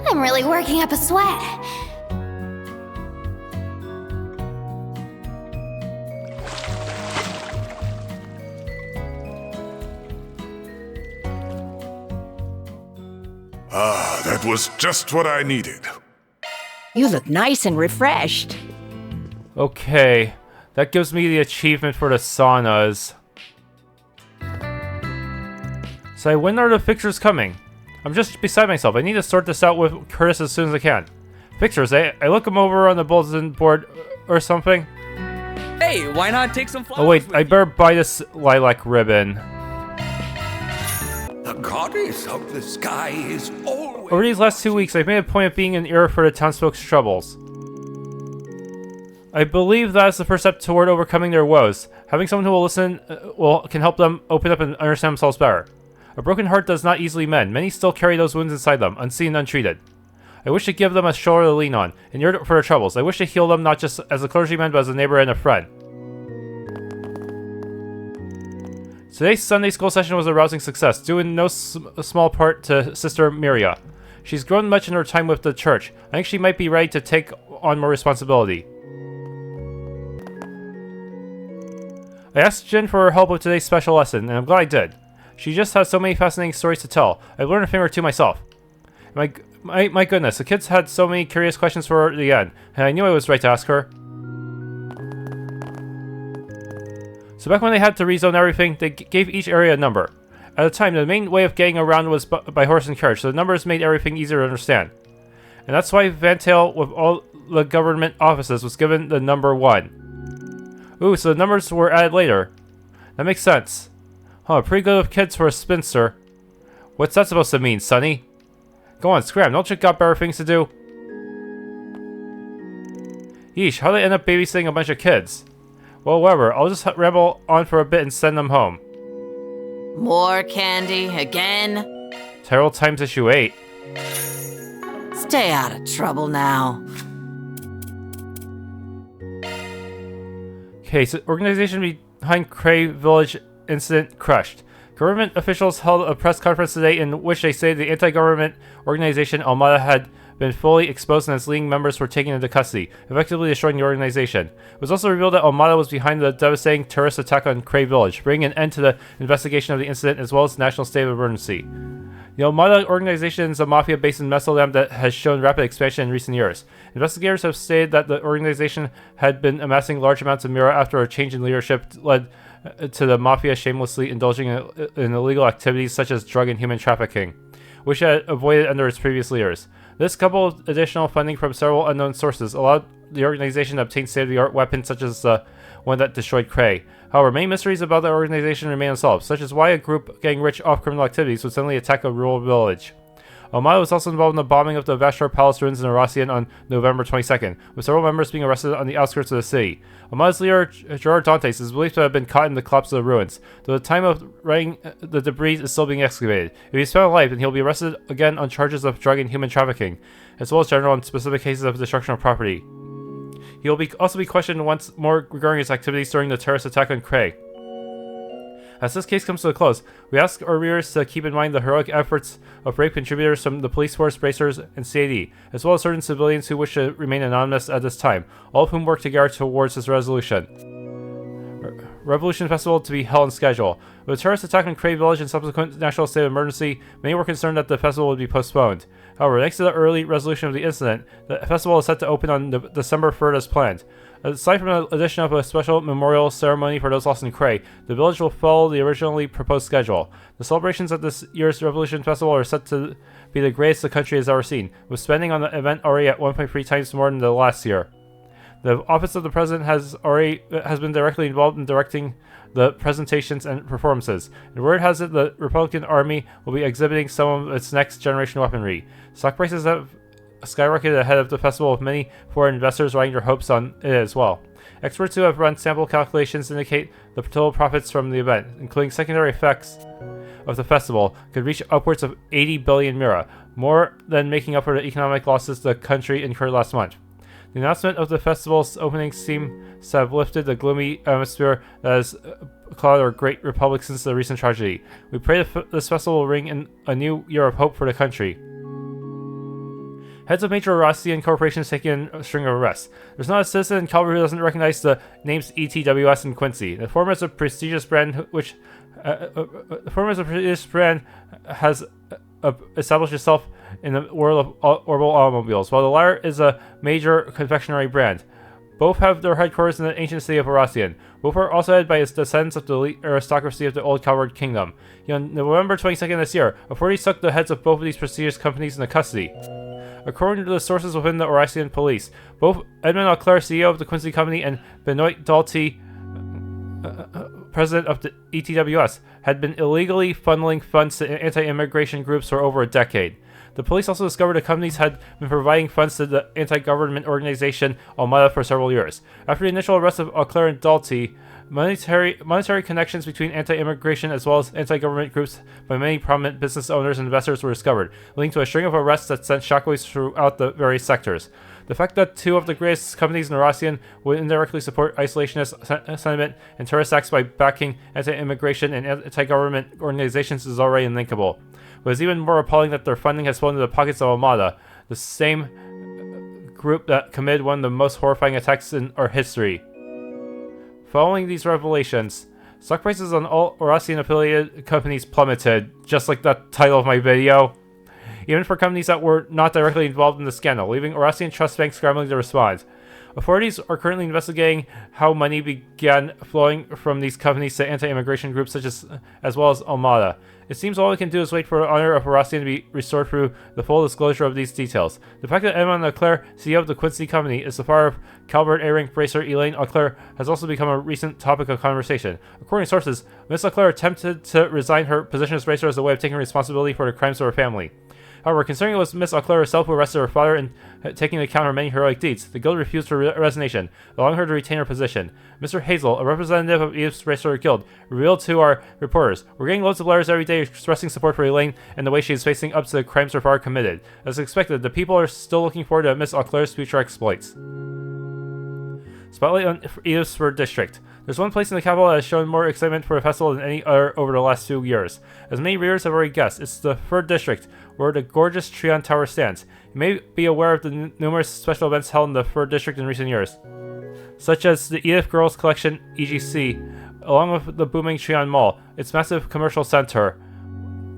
F: I'm really working up a sweat.
E: Ah, that was just what I needed.
P: You look nice and refreshed.
A: Okay, that gives me the achievement for the saunas. So when are the fixtures coming? I'm just beside myself. I need to sort this out with Curtis as soon as I can. Fixtures, I look them over on the bulletin board or something.
N: Hey, why not take some flowers?
A: Oh wait, I better buy this lilac ribbon.
O: The goddess of the sky is always...
A: Over these last 2 weeks, I've made a point of being an ear for the townsfolk's troubles. I believe that is the first step toward overcoming their woes. Having someone who will listen can help them open up and understand themselves better. A broken heart does not easily mend. Many still carry those wounds inside them, unseen and untreated. I wish to give them a shoulder to lean on, an ear for their troubles. I wish to heal them not just as a clergyman, but as a neighbor and a friend. Today's Sunday school session was a rousing success, due in no small part to Sister Miria. She's grown much in her time with the church. I think she might be ready to take on more responsibility. I asked Jin for her help with today's special lesson, and I'm glad I did. She just has so many fascinating stories to tell. I've learned a thing or two myself. My goodness, the kids had so many curious questions for the end, and I knew I was right to ask her. So back when they had to rezone everything, they gave each area a number. At the time, the main way of getting around was by horse and carriage, so the numbers made everything easier to understand. And that's why Vantail, with all the government offices, was given the number 1. Ooh, so the numbers were added later. That makes sense. Huh, pretty good with kids for a spinster. What's that supposed to mean, Sonny? Go on, scram, don't you got better things to do? Yeesh, how'd they end up babysitting a bunch of kids? Well, whatever, I'll just ramble on for a bit and send them home.
Q: More candy again?
A: Tyrell times issue 8.
Q: Stay out of trouble now.
A: Okay, so organization behind Cray Village incident crushed. Government officials held a press conference today in which they say the anti-government organization al-Mata had been fully exposed and its leading members were taken into custody, effectively destroying the organization. It was also revealed that al-Mata was behind the devastating terrorist attack on Cray Village, bringing an end to the investigation of the incident as well as the national state of emergency. The al-Mata organization is a mafia based in Mesolam that has shown rapid expansion in recent years. Investigators have stated that the organization had been amassing large amounts of mira after a change in leadership led to the mafia shamelessly indulging in illegal activities such as drug and human trafficking, which it had avoided under its previous leaders. This, coupled with additional funding from several unknown sources, allowed the organization to obtain state-of-the-art weapons such as the one that destroyed Cray. However, many mysteries about the organization remain unsolved, such as why a group getting rich off criminal activities would suddenly attack a rural village. al-Mata was also involved in the bombing of the Vashtor Palace ruins in Arasian on November 22nd, with several members being arrested on the outskirts of the city. al-Mata's leader, Gerard Dantes, is believed to have been caught in the collapse of the ruins, though at the time of writing, the debris is still being excavated. If he's found alive, then he'll be arrested again on charges of drug and human trafficking, as well as general and specific cases of destruction of property. He will also be questioned once more regarding his activities during the terrorist attack on Cray. As this case comes to a close, we ask our readers to keep in mind the heroic efforts of brave contributors from the police force, bracers, and shady, as well as certain civilians who wish to remain anonymous at this time, all of whom work together towards this resolution. Revolution Festival to be held on schedule. With the terrorist attack on Cray Village and subsequent national state of emergency, many were concerned that the festival would be postponed. However, thanks to the early resolution of the incident, the festival is set to open on December 3rd as planned. Aside from the addition of a special memorial ceremony for those lost in Cray, the village will follow the originally proposed schedule. The celebrations at this year's Revolution Festival are set to be the greatest the country has ever seen, with spending on the event already at 1.3 times more than the last year. The Office of the President has been directly involved in directing the presentations and performances, and word has it the Republican Army will be exhibiting some of its next generation weaponry. Stock prices have skyrocketed ahead of the festival, with many foreign investors riding their hopes on it as well. Experts who have run sample calculations indicate the total profits from the event, including secondary effects of the festival, could reach upwards of 80 billion mira, more than making up for the economic losses the country incurred last month. The announcement of the festival's opening seems to have lifted the gloomy atmosphere that has clouded our great republic since the recent tragedy. We pray that this festival will ring in a new year of hope for the country. Heads of major Eurasian corporations taking a string of arrests. There's not a citizen in Calvard who doesn't recognize the names ETWS and Quincy. The former is a prestigious brand has established itself in the world of orbital automobiles, while the latter is a major confectionery brand. Both have their headquarters in the ancient city of Eurasian. Both are also headed by descendants of the elite aristocracy of the old Calvard kingdom. On November 22nd this year, authorities took the heads of both of these prestigious companies into custody. According to the sources within the Eurasian police, both Edmund Auclair, CEO of the Quincy Company, and Benoit Dalty, president of the ETWS, had been illegally funneling funds to anti-immigration groups for over a decade. The police also discovered the companies had been providing funds to the anti-government organization al-Mata for several years. After the initial arrest of Auclair and Dalty, monetary connections between anti-immigration as well as anti-government groups by many prominent business owners and investors were discovered, leading to a string of arrests that sent shockwaves throughout the various sectors. The fact that two of the greatest companies in Eurasian would indirectly support isolationist sentiment and terrorist acts by backing anti-immigration and anti-government organizations is already unthinkable. But it's even more appalling that their funding has fallen into the pockets of al-Mata, the same group that committed one of the most horrifying attacks in our history. Following these revelations, stock prices on all Eurasian affiliated companies plummeted, just like the title of my video. Even for companies that were not directly involved in the scandal, leaving Eurasian trust banks scrambling to respond. Authorities are currently investigating how money began flowing from these companies to anti-immigration groups as well as al-Mata. It seems all we can do is wait for the honor of Eurasian to be restored through the full disclosure of these details. The fact that Edmond Auclair, CEO of the Quincy Company, is the father of Calvard A-rank bracer Elaine Auclair has also become a recent topic of conversation. According to sources, Miss Auclair attempted to resign her position as bracer as a way of taking responsibility for the crimes of her family. However, considering it was Miss Auclair herself who arrested her father and taking into account her many heroic deeds, the guild refused her resignation, allowing her to retain her position. Mr. Hazel, a representative of Edith's Bracer Guild, revealed to our reporters, "We're getting loads of letters every day expressing support for Elaine and the way she is facing up to the crimes her father committed. As expected, the people are still looking forward to Miss Auclair's future exploits." Spotlight on Edith's 3rd District. There's one place in the capital that has shown more excitement for the festival than any other over the last few years. As many readers have already guessed, it's the 3rd District, where the gorgeous Trion Tower stands. You may be aware of the numerous special events held in the 3rd District in recent years, such as the Edith Girls Collection EGC, along with the booming Trion Mall, its massive commercial center.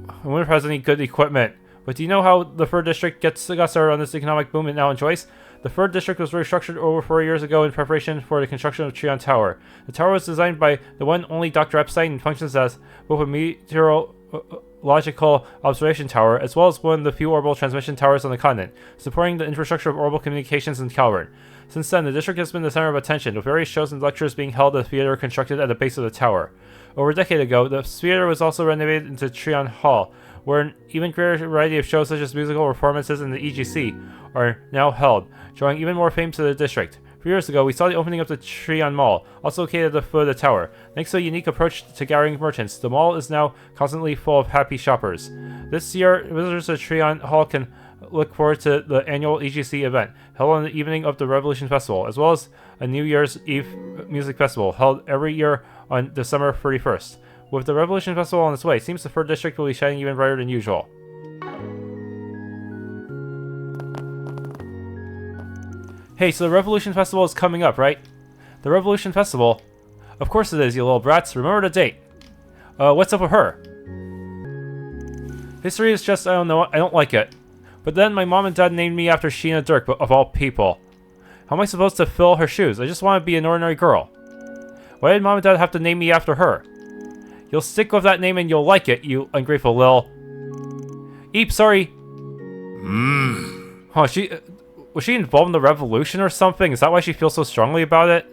A: I wonder if it has any good equipment. But do you know how the 3rd District got started on this economic boom it now enjoys? The 3rd District was restructured over 4 years ago in preparation for the construction of Trion Tower. The tower was designed by the one only Dr. Epstein and functions as both a meteorological observation tower as well as one of the few orbital transmission towers on the continent, supporting the infrastructure of orbital communications in Calvard. Since then, the district has been the center of attention, with various shows and lectures being held at the theater constructed at the base of the tower. Over a decade ago, the theater was also renovated into Trion Hall, where an even greater variety of shows such as musical performances and the EGC are now held, drawing even more fame to the district. 3 years ago, we saw the opening of the Trion Mall, also located at the foot of the tower. Thanks to a unique approach to gathering merchants, the mall is now constantly full of happy shoppers. This year, visitors to Trion Hall can look forward to the annual EGC event, held on the evening of the Revolution Festival, as well as a New Year's Eve music festival, held every year on December 31st. With the Revolution Festival on its way, it seems the 3rd District will be shining even brighter than usual. Hey, so the Revolution Festival is coming up, right? The Revolution Festival? Of course it is, you little brats. Remember the date. What's up with her? History is just, I don't know, I don't like it. But then my mom and dad named me after Sheena Dirk, but of all people. How am I supposed to fill her shoes? I just want to be an ordinary girl. Why did mom and dad have to name me after her? You'll stick with that name and you'll like it, you ungrateful lil. Eep, sorry. Huh, was she involved in the revolution or something? Is that why she feels so strongly about it?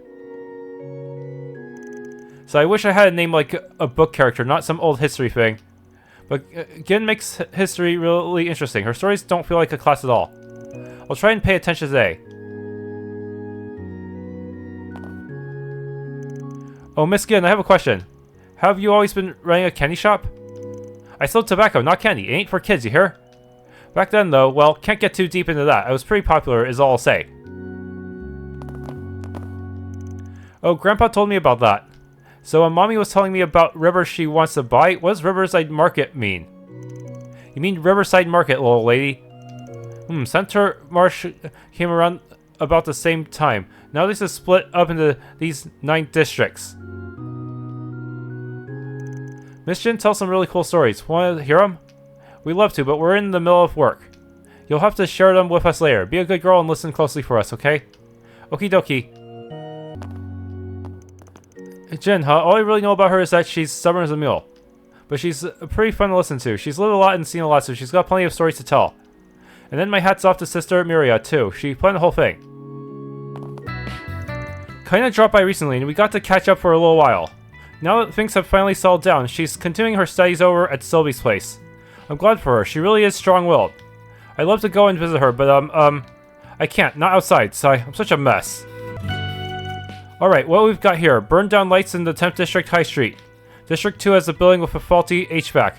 A: So I wish I had a name like a book character, not some old history thing. But Gin makes history really interesting. Her stories don't feel like a class at all. I'll try and pay attention today. Oh, Miss Gin, I have a question. Have you always been running a candy shop? I sold tobacco, not candy. It ain't for kids, you hear? Back then, though, well, can't get too deep into that. I was pretty popular, is all I'll say. Oh, Grandpa told me about that. So, Mommy was telling me about rivers she wants to buy. What does Riverside Market mean? You mean Riverside Market, little lady? Center Marsh came around about the same time. Now this is split up into these 9 districts. Miss Jin tells some really cool stories. Want to hear them? We love to, but we're in the middle of work. You'll have to share them with us later. Be a good girl and listen closely for us, okay? Okie dokie. Jin, huh? All I really know about her is that she's stubborn as a mule. But she's pretty fun to listen to. She's lived a lot and seen a lot, so she's got plenty of stories to tell. And then my hat's off to Sister Miria, too. She planned the whole thing. Kinda dropped by recently, and we got to catch up for a little while. Now that things have finally settled down, she's continuing her studies over at Sylvie's place. I'm glad for her. She really is strong-willed. I'd love to go and visit her, but, I can't. Not outside, so I'm such a mess. Alright, what we've got here. Burned down lights in the 10th District High Street. District 2 has a building with a faulty HVAC.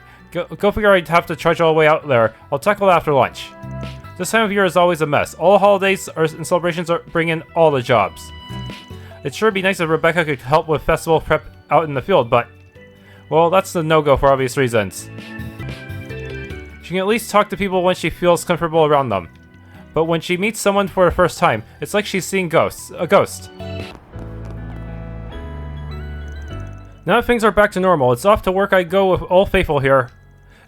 A: Go figure I'd have to trudge all the way out there. I'll tackle that after lunch. This time of year is always a mess. All the holidays and celebrations bring in all the jobs. It'd sure be nice if Rebecca could help with festival prep out in the field, but... well, that's the no-go for obvious reasons. She can at least talk to people when she feels comfortable around them. But when she meets someone for the first time, it's like she's seeing ghosts. A ghost. Now that things are back to normal, it's off to work I go with Old Faithful here.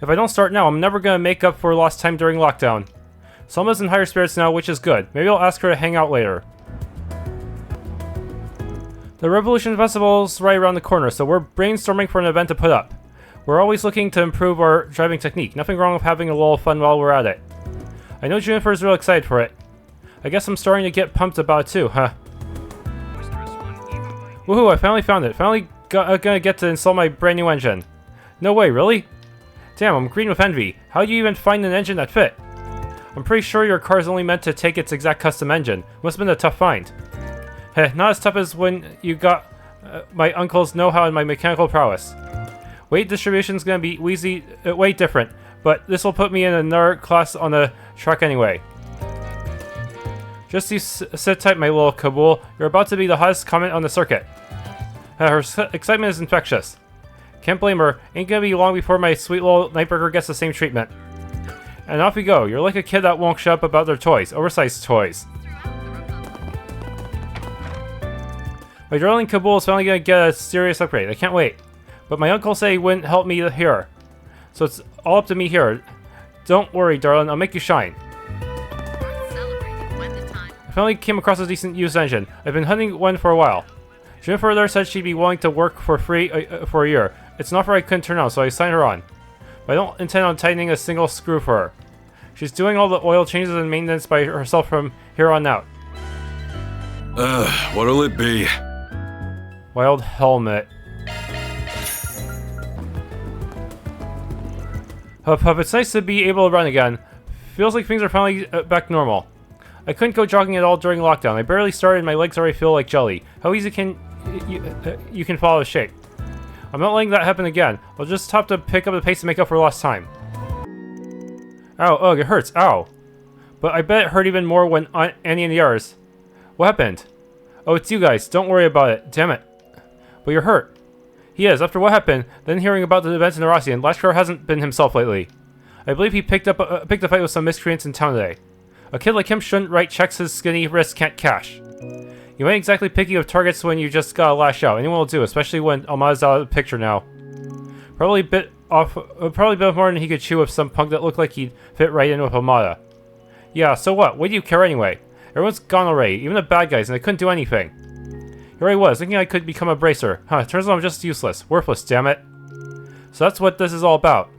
A: If I don't start now, I'm never gonna make up for lost time during lockdown. Selma's in higher spirits now, which is good. Maybe I'll ask her to hang out later. The Revolution Festival's right around the corner, so we're brainstorming for an event to put up. We're always looking to improve our driving technique. Nothing wrong with having a little fun while we're at it. I know Juniper's real excited for it. I guess I'm starting to get pumped about it too, huh? Woohoo, I finally found it. Finally gonna get to install my brand new engine. No way, really? Damn, I'm green with envy. How do you even find an engine that fit? I'm pretty sure your car's only meant to take its exact custom engine. Must have been a tough find. Heh, not as tough as when you got my uncle's know-how and my mechanical prowess. Weight distribution's gonna be way different, but this will put me in another class on the track anyway. Just you sit tight, my little Kabul. You're about to be the hottest comment on the circuit. Her excitement is infectious. Can't blame her. Ain't gonna be long before my sweet little Nightbreaker gets the same treatment. And off we go. You're like a kid that won't shut up about their toys. Oversized toys. My darling Kabul is finally gonna get a serious upgrade. I can't wait. But my uncle said he wouldn't help me here. So it's all up to me here. Don't worry, darling. I'll make you shine. I finally came across a decent used engine. I've been hunting one for a while. Jennifer there said she'd be willing to work for free for a year. It's an offer I couldn't turn down, so I signed her on. But I don't intend on tightening a single screw for her. She's doing all the oil changes and maintenance by herself from here on out.
R: What'll it be?
A: Wild helmet. Hup, it's nice to be able to run again. Feels like things are finally back normal. I couldn't go jogging at all during lockdown. I barely started and my legs already feel like jelly. How easy can you can follow a shape? I'm not letting that happen again. I'll just have to pick up the pace to make up for lost time. Ow, ugh, it hurts. Ow. But I bet it hurt even more when Aunt Annie and the others. What happened? Oh, it's you guys. Don't worry about it. Damn it. But you're hurt. He is. After what happened, then hearing about the events in Arasian, Lashkar hasn't been himself lately. I believe he picked a fight with some miscreants in town today. A kid like him shouldn't write checks his skinny wrists can't cash. You ain't exactly picky of targets when you just gotta lash out. Anyone will do, especially when Almata's out of the picture now. Probably a bit more than he could chew with some punk that looked like he'd fit right in with Almata. Yeah, so what? What do you care anyway? Everyone's gone already, even the bad guys, and they couldn't do anything. Here I was, thinking I could become a bracer. Huh, turns out I'm just useless. Worthless, damn it. So that's what this is all about.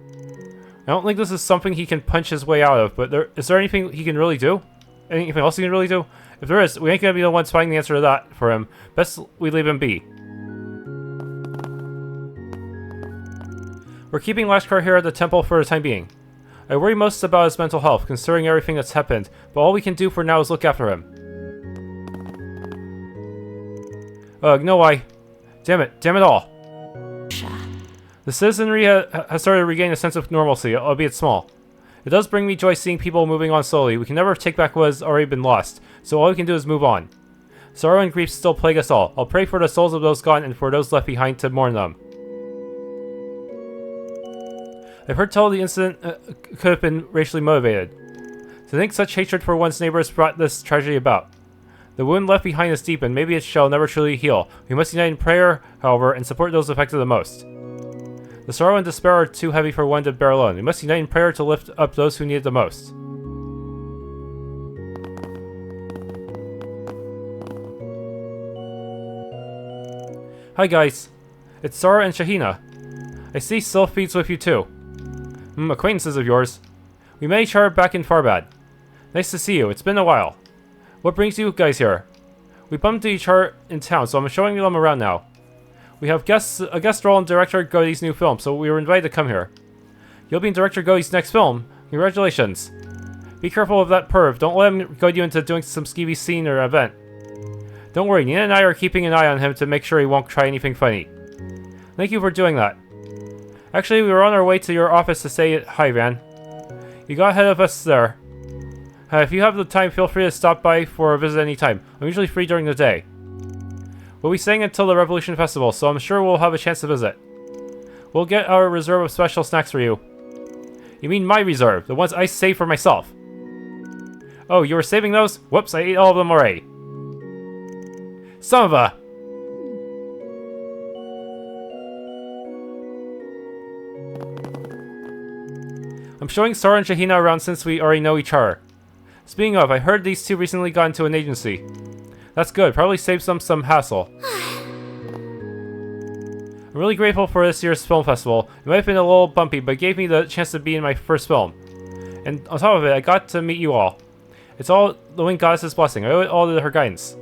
A: I don't think this is something he can punch his way out of, but is there anything he can really do? Anything else he can really do? If there is, we ain't gonna be the ones finding the answer to that for him. Best we leave him be. We're keeping Lashkar here at the temple for the time being. I worry most about his mental health, considering everything that's happened, but all we can do for now is look after him. No why. Damn it all. The citizenry has started to regain a sense of normalcy, albeit small. It does bring me joy seeing people moving on slowly. We can never take back what has already been lost, so all we can do is move on. Sorrow and grief still plague us all. I'll pray for the souls of those gone and for those left behind to mourn them. I've heard tell the incident could have been racially motivated. To think such hatred for one's neighbors brought this tragedy about. The wound left behind is deep and maybe it shall never truly heal. We must unite in prayer, however, and support those affected the most. The sorrow and despair are too heavy for one to bear alone. We must unite in prayer to lift up those who need it the most. Hi guys, it's Sarah and Shahina. I see Sylph with you too. Acquaintances of yours. We met each other back in Farbad. Nice to see you, it's been a while. What brings you guys here? We bumped into each other in town, so I'm showing them around now. We have a guest role in Director Godey's new film, so we were invited to come here. You'll be in Director Godey's next film. Congratulations. Be careful of that perv. Don't let him goad you into doing some skeevy scene or event. Don't worry, Nina and I are keeping an eye on him to make sure he won't try anything funny. Thank you for doing that. Actually, we were on our way to your office to say hi, Van. You got ahead of us there. If you have the time, feel free to stop by for a visit anytime. I'm usually free during the day. We'll be staying until the Revolution Festival, so I'm sure we'll have a chance to visit. We'll get our reserve of special snacks for you. You mean my reserve, the ones I saved for myself. Oh, you were saving those? Whoops, I ate all of them already. Son of a... I'm showing Sora and Shahina around since we already know each other. Speaking of, I heard these two recently got into an agency. That's good, probably saves them some hassle. I'm really grateful for this year's film festival. It might have been a little bumpy, but it gave me the chance to be in my first film. And on top of it, I got to meet you all. It's all the Wind Goddess's blessing. I owe it all to her guidance.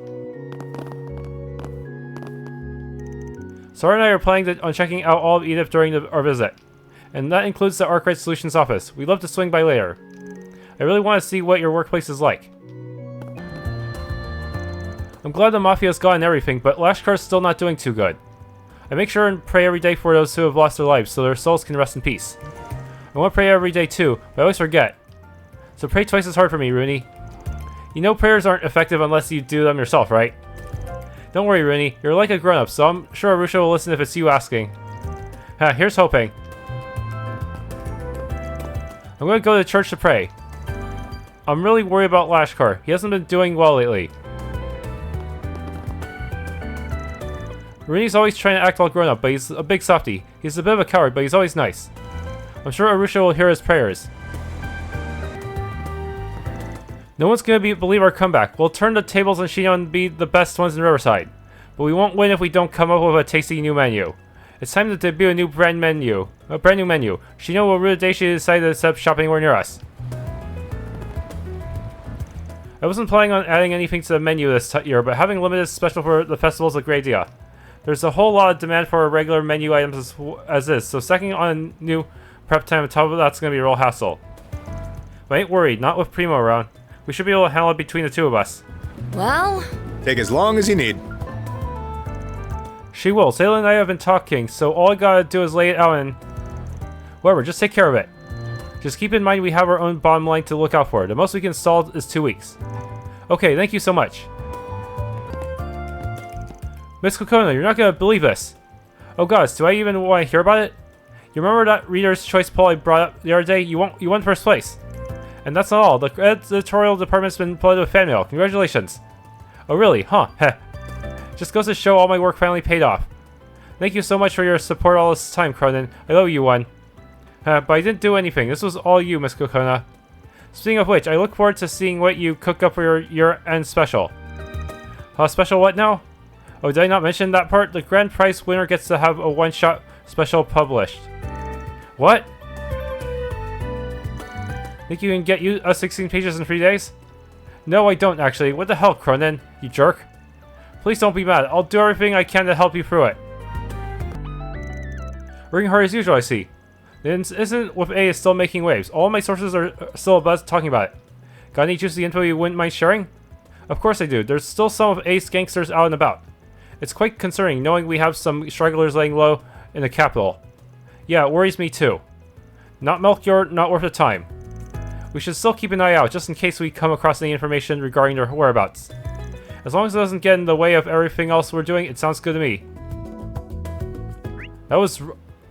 A: Sora and I are planning on checking out all of Edith during our visit. And that includes the Arkride Solutions office. We'd love to swing by later. I really want to see what your workplace is like. I'm glad the Mafia's gone and everything, but Lashkar's still not doing too good. I make sure and pray every day for those who have lost their lives, so their souls can rest in peace. I want to pray every day too, but I always forget. So pray twice as hard for me, Rooney. You know prayers aren't effective unless you do them yourself, right? Don't worry, Rooney. You're like a grown-up, so I'm sure Arusha will listen if it's you asking. Here's hoping. I'm going to go to church to pray. I'm really worried about Lashkar. He hasn't been doing well lately. Rooney's always trying to act all grown up, but he's a big softie. He's a bit of a coward, but he's always nice. I'm sure Arusha will hear his prayers. No one's gonna believe our comeback. We'll turn the tables on Shino and be the best ones in Riverside. But we won't win if we don't come up with a tasty new menu. It's time to debut a brand new menu. Shino will rue the day she decided to set up shop anywhere near us. I wasn't planning on adding anything to the menu this year, but having a limited special for the festival is a great idea. There's a whole lot of demand for our regular menu items as is, so second on new prep time on top of that's going to be a real hassle. But I ain't worried, not with Primo around. We should be able to handle it between the two of us.
I: Well...
R: Take as long as you need.
A: She will. Sayla and I have been talking, so all I gotta do is lay it out and... Whatever, just take care of it. Just keep in mind we have our own bottom line to look out for. The most we can install is 2 weeks. Okay, thank you so much. Miss Kokona, you're not gonna believe this. Oh gosh, do I even want to hear about it? You remember that Reader's Choice poll I brought up the other day? You won first place. And that's not all. The editorial department's been flooded with fan mail. Congratulations. Oh really? Huh. Heh. Just goes to show all my work finally paid off. Thank you so much for your support all this time, Cronin. I owe you one. But I didn't do anything. This was all you, Miss Kokona. Speaking of which, I look forward to seeing what you cook up for your year-end special. Special what now? Oh, did I not mention that part? The grand prize winner gets to have a one-shot special published. What? Think you can get us 16 pages in 3 days? No, I don't actually. What the hell, Cronin? You jerk. Please don't be mad. I'll do everything I can to help you through it. Working hard as usual, I see. The incident with A is still making waves. All my sources are still abuzz talking about it. Got any juicy info you wouldn't mind sharing? Of course I do. There's still some of A's gangsters out and about. It's quite concerning knowing we have some stragglers laying low in the capital. Yeah, it worries me too. Not Melchior, not worth the time. We should still keep an eye out just in case we come across any information regarding their whereabouts. As long as it doesn't get in the way of everything else we're doing, it sounds good to me. That was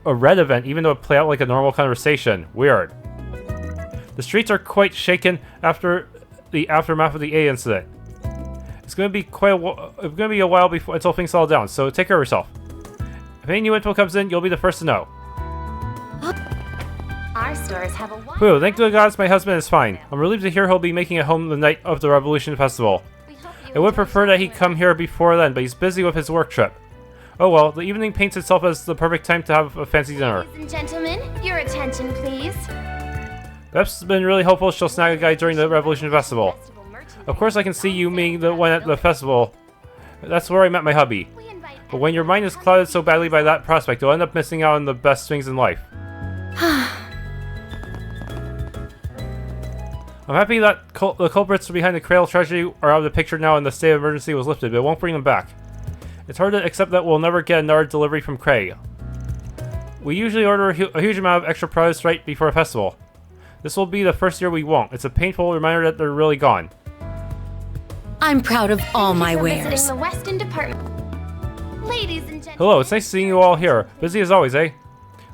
A: a red event, even though it played out like a normal conversation. Weird. The streets are quite shaken after the aftermath of the A incident. It's going to be a while before until things settle down, so take care of yourself. If any new info comes in, you'll be the first to know.
F: Our stores have a
A: Whew, thank the gods my husband is fine. I'm relieved to hear he'll be making it home the night of the Revolution Festival. I would prefer that he come here before then, but he's busy with his work trip. Oh well, the evening paints itself as the perfect time to have a fancy dinner.
F: Ladies and gentlemen, your attention please.
A: Beth's been really hopeful she'll snag a guy during the Revolution Festival. Of course I can see you being the one at the festival. That's where I met my hubby. But when your mind is clouded so badly by that prospect, you'll end up missing out on the best things in life. I'm happy that the culprits behind the Cradle tragedy are out of the picture now and the state of emergency was lifted, but it won't bring them back. It's hard to accept that we'll never get another delivery from Craig. We usually order a huge amount of extra products right before a festival. This will be the first year we won't. It's a painful reminder that they're really gone.
P: I'm proud of all my wares.
F: Visiting the Weston department. Ladies and gentlemen.
A: Hello, it's nice seeing you all here. Busy as always, eh?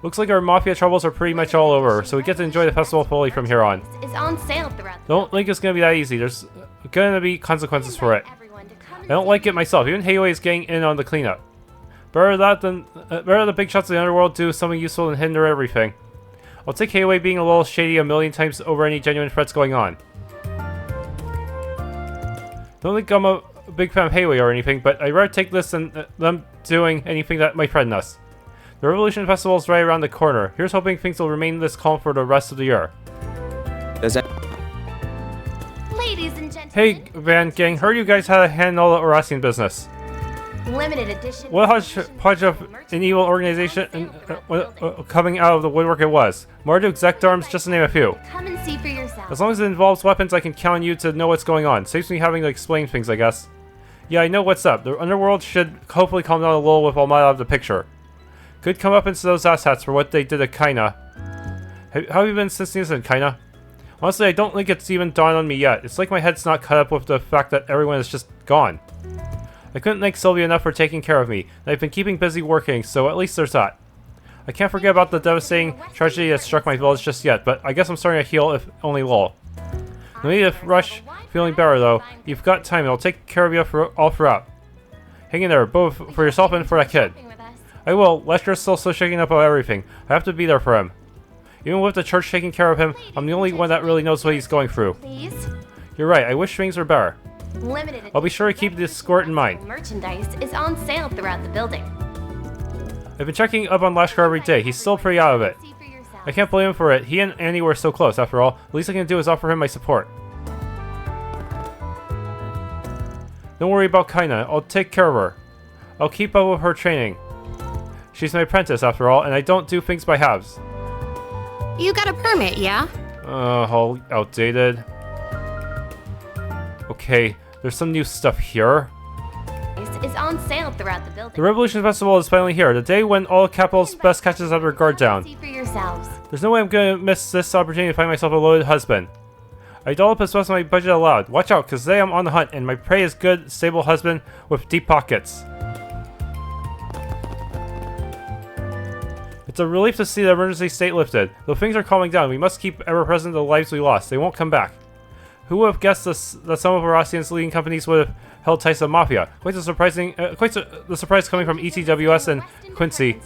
A: Looks like our mafia troubles are pretty much all over, so we get to enjoy the festival fully from here on.
F: Is on sale throughout.
A: Don't think it's gonna be that easy. There's gonna be consequences for it. I don't like it myself. Even Hayway is getting in on the cleanup. Better the big shots of the underworld do something useful than hinder everything. I'll take Hayway being a little shady a million times over any genuine threats going on. Don't think I'm a big fan of Hayway or anything, but I'd rather take this than them doing anything that might threaten us. The Revolution Festival is right around the corner. Here's hoping things will remain this calm for the rest of the year.
F: Ladies and gentlemen.
A: Hey, Van Gang, heard you guys had a hand in all the Arassian business.
F: Limited edition.
A: What hodgepodge of an evil organization coming out of the woodwork it was. Marduk, Zekdarms, just to name a few.
F: Come and see for yourself.
A: As long as it involves weapons, I can count on you to know what's going on. Saves me having to explain things, I guess. Yeah, I know what's up. The underworld should hopefully calm down a little with Almata out of the picture. Good come up into those asshats for what they did to Kaina. How have you been since the incident, Kaina? Honestly, I don't think it's even dawned on me yet. It's like my head's not cut up with the fact that everyone is just gone. I couldn't thank Sylvia enough for taking care of me, and I've been keeping busy working, so at least there's that. I can't forget about the devastating tragedy that struck my village just yet, but I guess I'm starting to heal, if only little. No need to rush feeling better though. You've got time and I'll take care of you all throughout. Hang in there, both for yourself and for that kid. I will. Lescher's still so shaking up about everything. I have to be there for him. Even with the church taking care of him, I'm the only one that really knows what he's going through. You're right, I wish things were better. I'll be sure to keep this squirt in mind.
F: Merchandise is on sale throughout the building.
A: I've been checking up on Lashkar every day. He's still pretty out of it. I can't blame him for it. He and Annie were so close, after all. The least I can do is offer him my support. Don't worry about Kaina. I'll take care of her. I'll keep up with her training. She's my apprentice, after all, and I don't do things by halves.
I: You got a permit, yeah?
A: All outdated. Okay, there's some new stuff here.
F: Is on sale throughout the building.
A: The Revolution Festival is finally here, the day when all Capital's best catches have their guard down.
F: yourselves.
A: There's no way I'm gonna miss this opportunity to find myself a loaded husband. I dollop as much as my budget allowed. Watch out, cause today I'm on the hunt, and my prey is good, stable husband with deep pockets. It's a relief to see the emergency state lifted. Though things are calming down, we must keep ever present the lives we lost. They won't come back. Who would have guessed this, that some of Arassian's leading companies would have held ties to the mafia? Quite the surprise coming from ETWS and Quincy.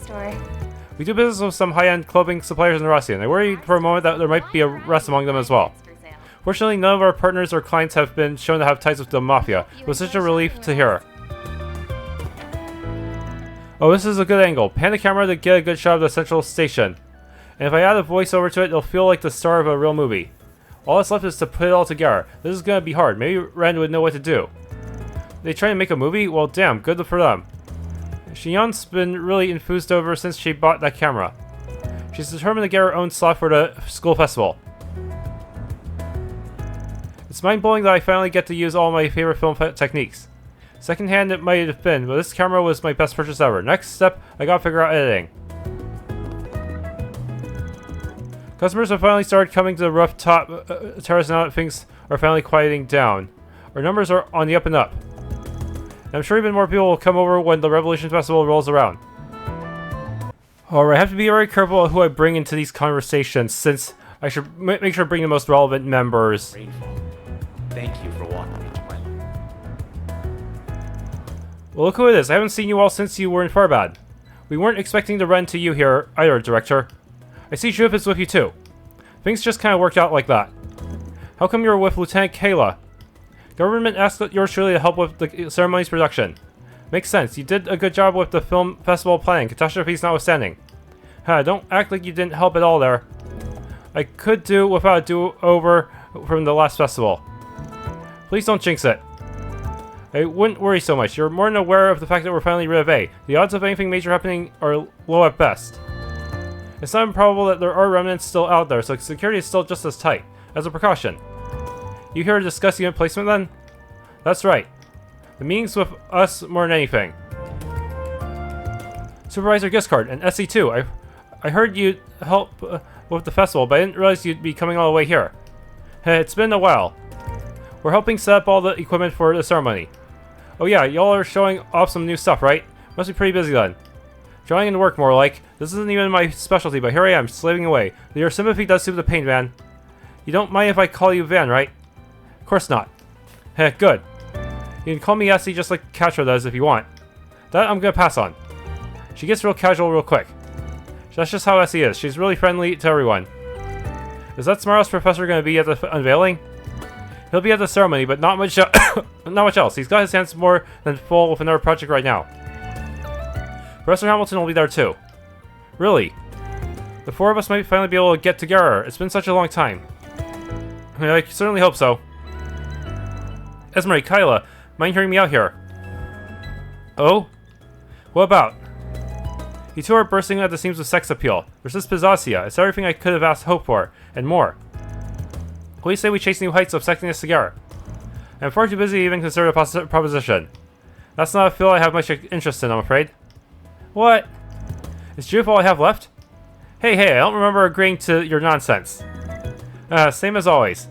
A: We do business with some high-end clothing suppliers in Arassian. I worried for a moment that there might be a rust among them as well. Fortunately, none of our partners or clients have been shown to have ties with the mafia. It was such a relief to hear. Oh, this is a good angle. Pan the camera to get a good shot of the central station. And if I add a voiceover to it, it'll feel like the star of a real movie. All that's left is to put it all together. This is gonna be hard. Maybe Ren would know what to do. They try to make a movie? Well, damn, good for them. Xion's been really enthused over since she bought that camera. She's determined to get her own slot for the school festival. It's mind-blowing that I finally get to use all my favorite film techniques. Secondhand it might have been, but this camera was my best purchase ever. Next step, I gotta figure out editing. Customers have finally started coming to the rooftop terrace now that things are finally quieting down. Our numbers are on the up and up. And I'm sure even more people will come over when the Revolution Festival rolls around. Alright, I have to be very careful of who I bring into these conversations, since I should make sure to bring the most relevant members.
R: Thank you for walking into my life.
A: Well, look who it is. I haven't seen you all since you were in Farbad. We weren't expecting to run to you here either, Director. I see Juve is with you too. Things just kind of worked out like that. How come you're with Lieutenant Kayla? Government asked yours truly to help with the ceremony's production. Makes sense. You did a good job with the film festival planning, catastrophes notwithstanding. Don't act like you didn't help at all there. I could do without a do-over from the last festival. Please don't jinx it. I wouldn't worry so much. You're more than aware of the fact that we're finally rid of A. The odds of anything major happening are low at best. It's not improbable that there are remnants still out there, so security is still just as tight. As a precaution. You here to discuss unit placement then? That's right. The meeting's with us more than anything. Supervisor Giscard and SE2. I heard you'd help with the festival, but I didn't realize you'd be coming all the way here. It's been a while. We're helping set up all the equipment for the ceremony. Oh yeah, y'all are showing off some new stuff, right? Must be pretty busy then. Trying to work more like. This isn't even my specialty, but here I am, slaving away. Your sympathy does suit the pain, Van. You don't mind if I call you Van, right? Of course not. Good. You can call me Essie just like Katra does if you want. That I'm gonna pass on. She gets real casual real quick. That's just how Essie is. She's really friendly to everyone. Is that smart-ass professor gonna be at the unveiling? He'll be at the ceremony, but not much else. He's got his hands more than full with another project right now. Professor Hamilton will be there too. Really? The four of us might finally be able to get together. It's been such a long time. I certainly hope so. Esmeralda, Kyla, mind hearing me out here? Oh? What about? You two are bursting at the seams with sex appeal. There's this Pizzacia. It's everything I could have hoped for, and more. What do you say we chase new heights of sexiness together? I'm far too busy to even consider a proposition. That's not a field I have much interest in, I'm afraid. What? Is Juve all I have left? Hey, I don't remember agreeing to your nonsense. Same as always.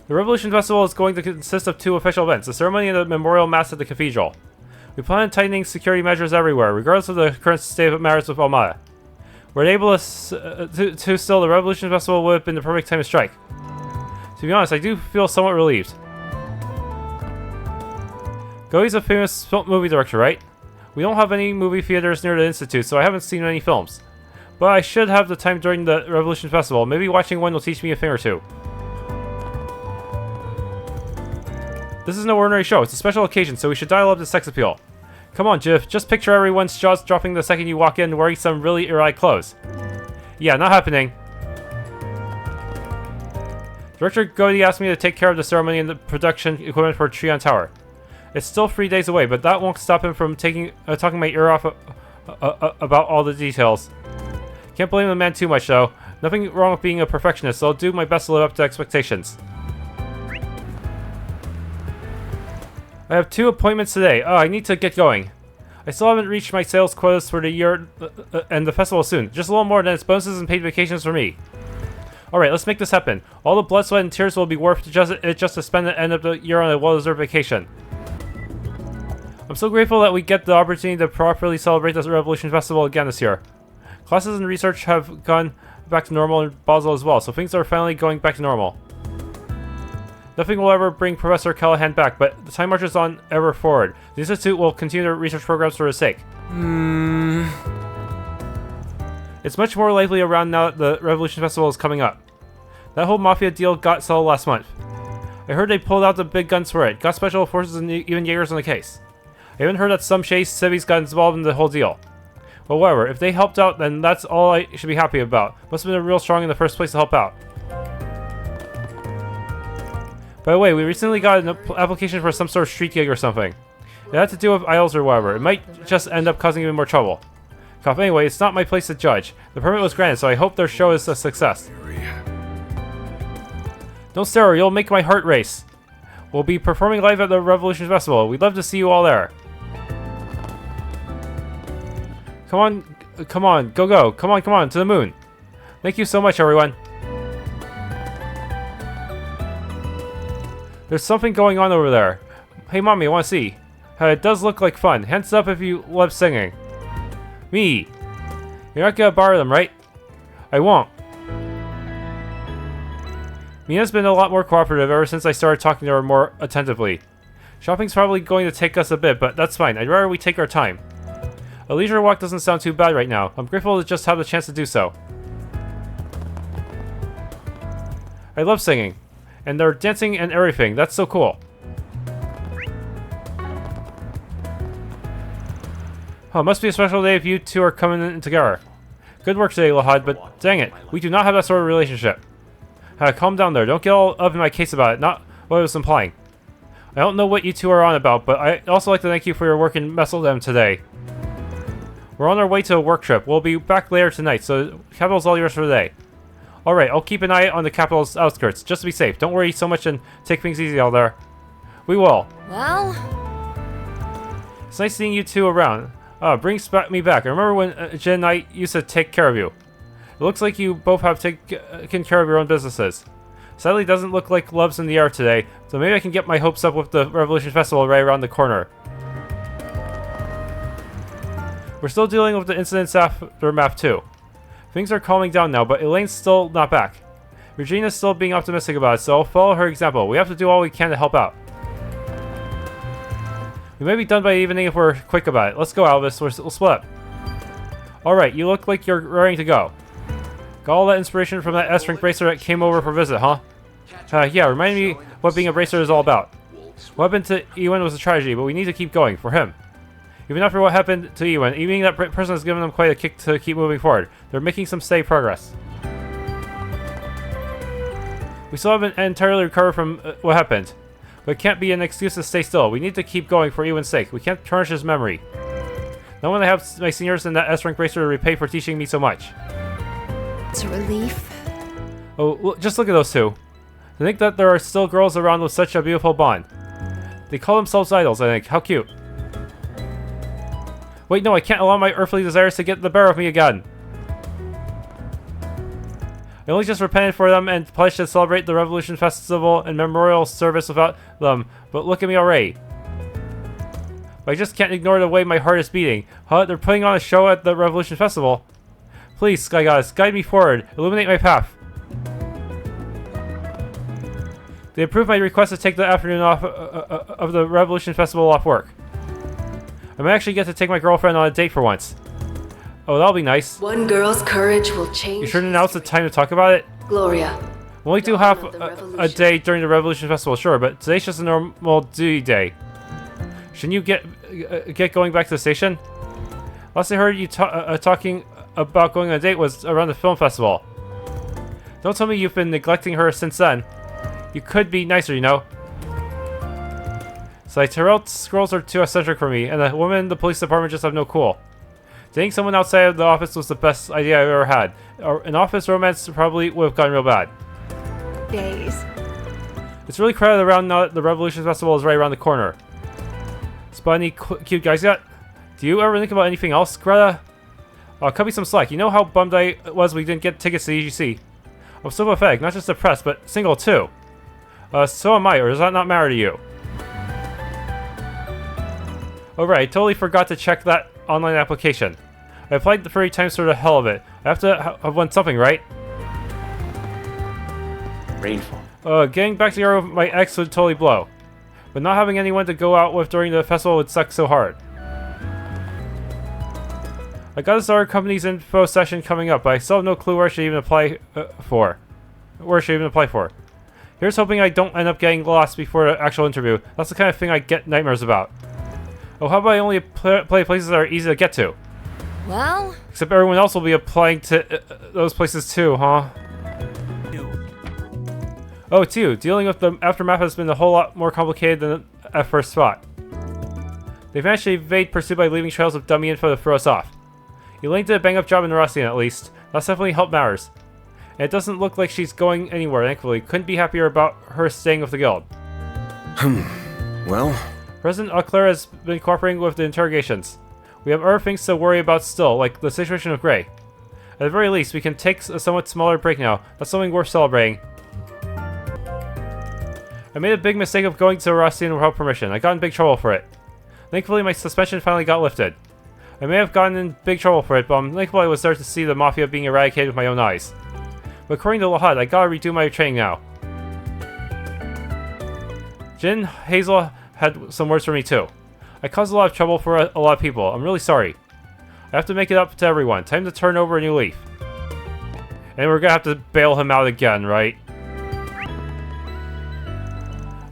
A: The Revolution Festival is going to consist of two official events, the ceremony and the memorial mass at the cathedral. We plan on tightening security measures everywhere, regardless of the current state of matters with Almata. Were it able to still, the Revolution Festival would have been the perfect time to strike. To be honest, I do feel somewhat relieved. Goi's a famous movie director, right? We don't have any movie theaters near the Institute, so I haven't seen many films. But I should have the time during the Revolution Festival. Maybe watching one will teach me a thing or two. This is no ordinary show. It's a special occasion, so we should dial up the sex appeal. Come on, Jiff. Just picture everyone's jaws dropping the second you walk in wearing some really erotic clothes. Yeah, not happening. Director Godi asked me to take care of the ceremony and the production equipment for Trion Tower. It's still 3 days away, but that won't stop him from talking my ear off about all the details. Can't blame the man too much, though. Nothing wrong with being a perfectionist, so I'll do my best to live up to expectations. I have 2 appointments today. Oh, I need to get going. I still haven't reached my sales quotas for the year, and the festival soon. Just a little more, then it's bonuses and paid vacations for me. Alright, let's make this happen. All the blood, sweat, and tears will be worth just to spend the end of the year on a well-deserved vacation. I'm so grateful that we get the opportunity to properly celebrate the Revolution Festival again this year. Classes and research have gone back to normal in Basel as well, so things are finally going back to normal. Nothing will ever bring Professor Callahan back, but the time marches on ever forward. The Institute will continue their research programs for his sake. It's much more lively around now that the Revolution Festival is coming up. That whole mafia deal got settled last month. I heard they pulled out the big guns for it, got special forces and even Jaegers on the case. I even heard that some shady civvies got involved in the whole deal. Well, whatever, if they helped out, then that's all I should be happy about. Must have been real strong in the first place to help out. By the way, we recently got an application for some sort of street gig or something. It had to do with idols or whatever. It might just end up causing even more trouble. Cough. Anyway, it's not my place to judge. The permit was granted, so I hope their show is a success. Don't stare or you'll make my heart race. We'll be performing live at the Revolution Festival. We'd love to see you all there. Come on, go. Come on, to the moon. Thank you so much, everyone. There's something going on over there. Hey, Mommy, I want to see. It does look like fun. Hands up if you love singing. Me. You're not gonna borrow them, right? I won't. Mina's been a lot more cooperative ever since I started talking to her more attentively. Shopping's probably going to take us a bit, but that's fine. I'd rather we take our time. A leisure walk doesn't sound too bad right now. I'm grateful to just have the chance to do so. I love singing. And they're dancing and everything. That's so cool. Oh, must be a special day if you two are coming in together. Good work today, Lahad, but dang it, we do not have that sort of relationship. Calm down there. Don't get all up in my case about it. Not what I was implying. I don't know what you two are on about, but I'd also like to thank you for your work in Messeldem today. We're on our way to a work trip. We'll be back later tonight, so the capital's all yours for the day. Alright, I'll keep an eye on the capital's outskirts, just to be safe. Don't worry so much and take things easy out there. We will.
I: Well...
A: It's nice seeing you two around. Brings me back. I remember when Jen and I used to take care of you. It looks like you both have taken care of your own businesses. Sadly, it doesn't look like love's in the air today, so maybe I can get my hopes up with the Revolution Festival right around the corner. We're still dealing with the incidents aftermath too. Things are calming down now, but Elaine's still not back. Regina's still being optimistic about it, so I'll follow her example. We have to do all we can to help out. We may be done by evening if we're quick about it. Let's go, Albus. We'll split up. Alright, you look like you're ready to go. Got all that inspiration from that S-Rank bracer that came over for a visit, huh? Yeah, remind me what being a bracer is all about. What happened to Ewan was a tragedy, but we need to keep going, for him. Even after what happened to Ewan, even that person has given them quite a kick to keep moving forward. They're making some steady progress. We still haven't entirely recovered from what happened. But it can't be an excuse to stay still. We need to keep going for Ewan's sake. We can't tarnish his memory. Not when I have my seniors and that S-Rank bracer to repay for teaching me so much.
F: It's a relief.
A: Oh, just look at those two. To think that there are still girls around with such a beautiful bond. They call themselves idols, I think. How cute. Wait, no, I can't allow my earthly desires to get the better of me again. I only just repented for them and pledged to celebrate the Revolution Festival and memorial service without them, but look at me already. But I just can't ignore the way my heart is beating. Huh? They're putting on a show at the Revolution Festival. Please, Sky Goddess, guide me forward. Illuminate my path. They approved my request to take the afternoon off of the Revolution Festival off work. I might actually get to take my girlfriend on a date for once. Oh, that'll be nice.
S: One girl's courage will change.
A: You sure now's the time to talk about it?
S: Gloria.
A: We'll only do half a day during the Revolution Festival, sure, but today's just a normal duty day. Shouldn't you get going back to the station? Last I heard you talking about going on a date was around the film festival. Don't tell me you've been neglecting her since then. You could be nicer, you know. So Tyrell scrolls are too eccentric for me, and the woman in the police department just have no cool. Dating someone outside of the office was the best idea I've ever had. An office romance probably would have gotten real bad.
F: Days.
A: It's really crowded around now that the Revolution Festival is right around the corner. Spot any cute guys yet? Do you ever think about anything else, Greta? Cut me some slack. You know how bummed I was we didn't get tickets to EGC? I'm so pathetic, not just depressed, but single too. So am I, or does that not matter to you? Oh right, I totally forgot to check that online application. I applied 30 times for the hell of it. I have to have won something, right?
R: Rainfall.
A: Getting back together with my ex would totally blow. But not having anyone to go out with during the festival would suck so hard. I got this other company's info session coming up, but I still have no clue where I should even apply for. Here's hoping I don't end up getting lost before the actual interview. That's the kind of thing I get nightmares about. Oh, how about I only play places that are easy to get to?
I: Well...
A: Except everyone else will be applying to those places too, huh? Oh, too. Dealing with the aftermath has been a whole lot more complicated than at first thought. They've managed to evade pursuit by leaving trails of dummy info to throw us off. Elaine did a bang-up job in Russian, at least. That's definitely helped matters. And it doesn't look like she's going anywhere, thankfully. Couldn't be happier about her staying with the guild.
J: Well...
A: President Auclair has been cooperating with the interrogations. We have other things to worry about still, like the situation with Gray. At the very least, we can take a somewhat smaller break now. That's something worth celebrating. I made a big mistake of going to Russian without permission. I got in big trouble for it. Thankfully, my suspension finally got lifted. I may have gotten in big trouble for it, but I'm thankful I was there to see the mafia being eradicated with my own eyes. But according to Lahad, I gotta redo my training now. Jin Hazel had some words for me too. I caused a lot of trouble for a lot of people. I'm really sorry. I have to make it up to everyone. Time to turn over a new leaf. And we're gonna have to bail him out again, right?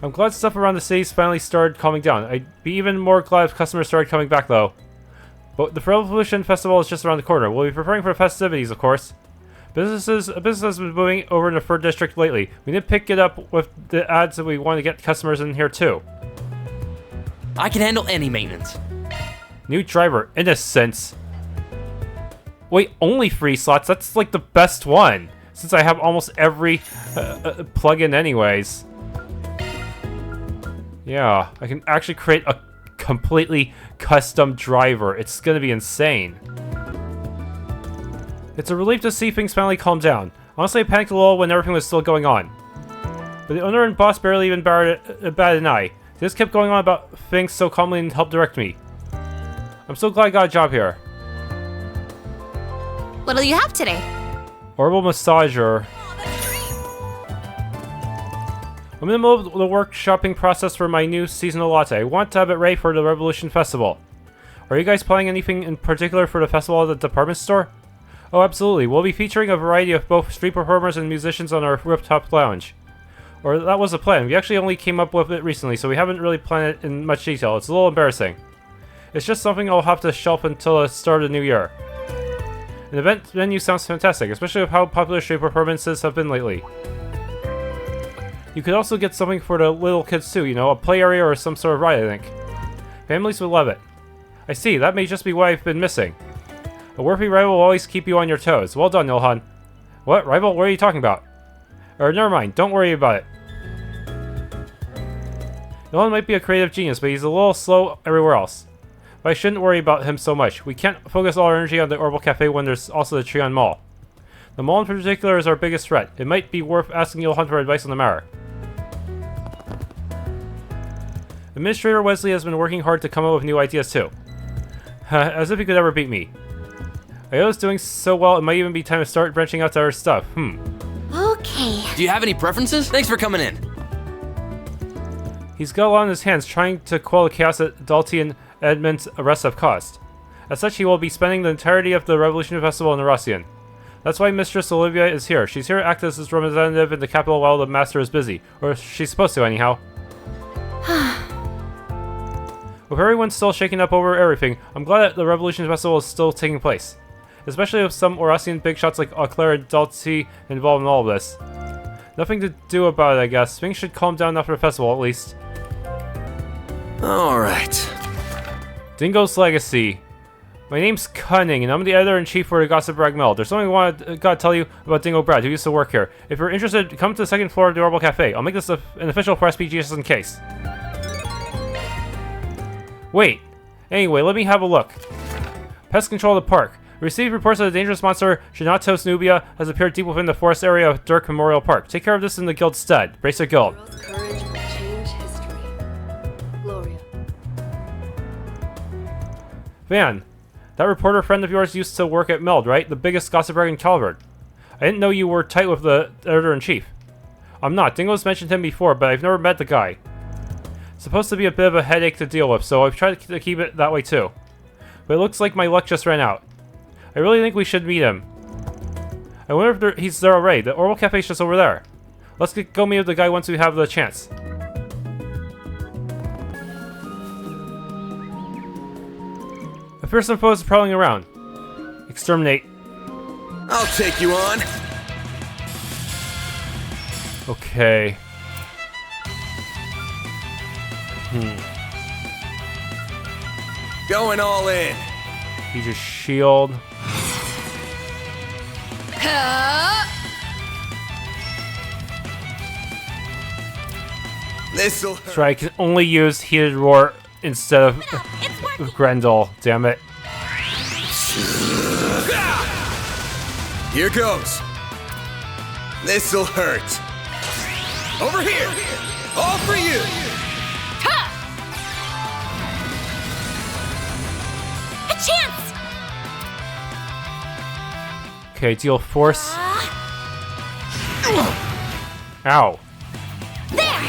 A: I'm glad stuff around the cities finally started calming down. I'd be even more glad if customers started coming back though. But the Revolution Festival is just around the corner. We'll be preparing for the festivities, of course. Business has been moving over in the 3rd District lately. We need to pick it up with the ads that we want to get customers in here too.
T: I can handle any maintenance.
A: New driver, Innocence. Wait, only 3 slots? That's like the best one. Since I have almost every plugin anyways. Yeah, I can actually create a completely custom driver. It's gonna be insane. It's a relief to see things finally calm down. Honestly, I panicked a little when everything was still going on. But the owner and boss barely even batted an eye. They just kept going on about things so calmly and helped direct me. I'm so glad I got a job here.
U: What'll you have today?
A: Orbital massager. I'm in the middle of the workshopping process for my new seasonal latte. I want to have it ready for the Revolution Festival. Are you guys planning anything in particular for the festival at the department store? Oh, absolutely. We'll be featuring a variety of both street performers and musicians on our rooftop lounge. Or that was the plan. We actually only came up with it recently, so we haven't really planned it in much detail. It's a little embarrassing. It's just something I'll have to shelf until the start of the new year. An event venue sounds fantastic, especially with how popular street performances have been lately. You could also get something for the little kids too, you know, a play area or some sort of ride, I think. Families would love it. I see, that may just be what I've been missing. A worthy rival will always keep you on your toes. Well done, Nihon. What? Rival? What are you talking about? Or never mind, don't worry about it. Nihon might be a creative genius, but he's a little slow everywhere else. But I shouldn't worry about him so much. We can't focus all our energy on the Orbital Cafe when there's also the Trion Mall. The mall in particular is our biggest threat. It might be worth asking Nihon for advice on the matter. Administrator Wesley has been working hard to come up with new ideas too. As if he could ever beat me. Iota's doing so well, it might even be time to start branching out to other stuff.
U: Okay.
T: Do you have any preferences? Thanks for coming in.
A: He's got a lot on his hands trying to quell the chaos at Dalty and Edmund's arrest have caused. As such, he will be spending the entirety of the Revolution Festival in the Russian. That's why Mistress Olivia is here. She's here to act as his representative in the capital while the master is busy. Or she's supposed to, anyhow. With everyone still shaking up over everything, I'm glad that the Revolution Festival is still taking place. Especially with some Orasian big shots like Auclair and Dalty involved in all of this. Nothing to do about it, I guess. Things should calm down after the festival, at least.
J: Alright.
A: Dingo's Legacy. My name's Cunning, and I'm the editor-in-chief for the Gossip Rag Mill. There's something I gotta tell you about Dingo Brad, who used to work here. If you're interested, come to the 2nd floor of the Orbital Cafe. I'll make this an official for SPG just in case. Wait, Anyway, let me have a look. Pest control of the park. We received reports that a dangerous monster, Genatos Nubia, has appeared deep within the forest area of Dirk Memorial Park. Take care of this in the guild's stead. Brace your guild.
S: Courage will change history. Gloria.
A: Van, that reporter friend of yours used to work at Meld, right? The biggest gossip rag in Calvard. I didn't know you were tight with the editor-in-chief. I'm not. Dingo's mentioned him before, but I've never met the guy. It's supposed to be a bit of a headache to deal with, so I've tried to keep it that way too. But it looks like my luck just ran out. I really think we should meet him. I wonder if he's there already. The Orbital Cafe's just over there. Let's go meet with the guy once we have the chance. A fearsome foe is prowling around. Exterminate.
J: I'll take you on.
A: Okay.
J: Going all in.
A: He just shield.
J: This'll hurt.
A: That's right, I can only use heated roar instead of Grendel. Damn it.
J: Here goes. This'll hurt. Over here. All for you.
U: A chance!
A: Okay, deal force. Ow.
U: There!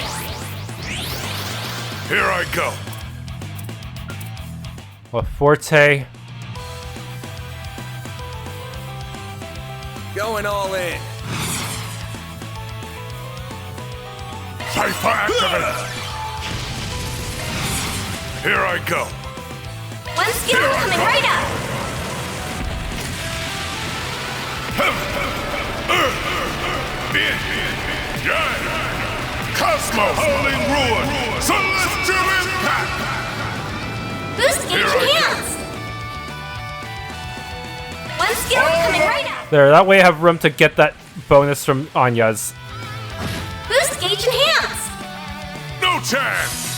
E: Here I go.
A: La Forte.
J: Going all in.
E: Cypher activate. Here I go.
U: One skill coming right up!
E: Cosmos, Holy Ruin, Celestial Impact!
U: Boost gauge enhanced! One skill coming right up!
A: There, that way I have room to get that bonus from Anya's.
U: Boost gauge enhanced!
E: No chance!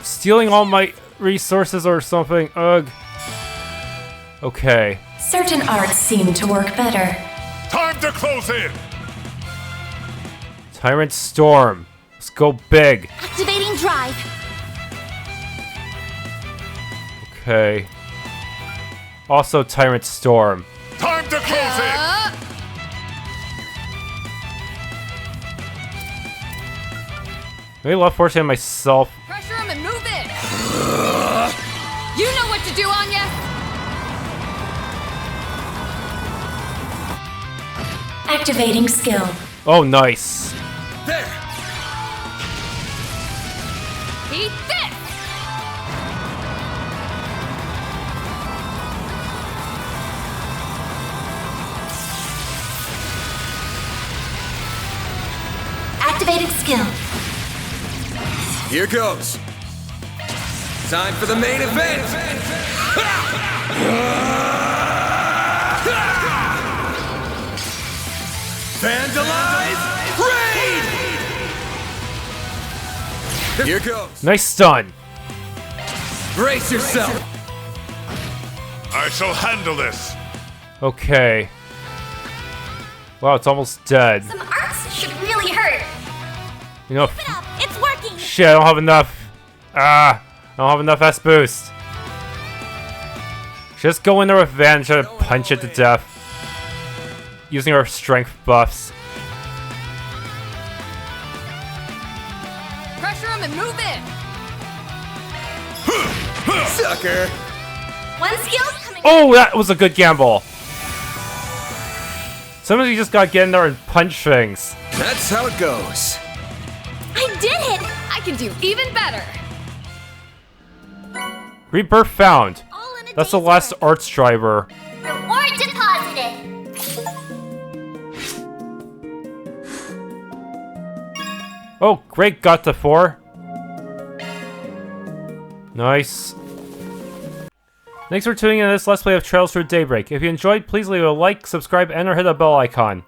A: Stealing all my resources or something. Ugh. Okay.
C: Certain arts seem to work better.
E: Time to close in!
A: Tyrant Storm. Let's go big.
U: Activating drive.
A: Okay. Also Tyrant Storm.
E: Time to close in!
A: Maybe love forcing myself.
I: Pressure him and move it! You know what to do, Anya!
C: Activating skill.
A: Oh, nice.
J: There!
I: Eat this!
U: Activating skill.
J: Here goes. Time for the main event! Vandalize! Raid! Here goes.
A: Nice stun.
J: Brace yourself.
E: I shall handle this.
A: Okay. Wow, it's almost dead.
U: Some arts should really hurt.
A: You know,
U: Keep it up. It's working.
A: shit, I don't have enough. I don't have enough S boost. Just go in there with Van and try to punch it to death. Using our strength buffs.
I: Pressure him and move it!
J: Sucker!
U: One skill coming.
A: Oh, that was a good gamble. Sometimes you just gotta get in there and punch things.
J: That's how it goes.
U: I did it!
I: I can do even better!
A: Rebirth found.
U: All in a
A: That's the
U: day's
A: last
U: work.
A: arts driver.
U: Reward deposited.
A: Oh, great, got to 4. Nice. Thanks for tuning in to this Let's Play of Trails Through Daybreak. If you enjoyed, please leave a like, subscribe, and or hit the bell icon.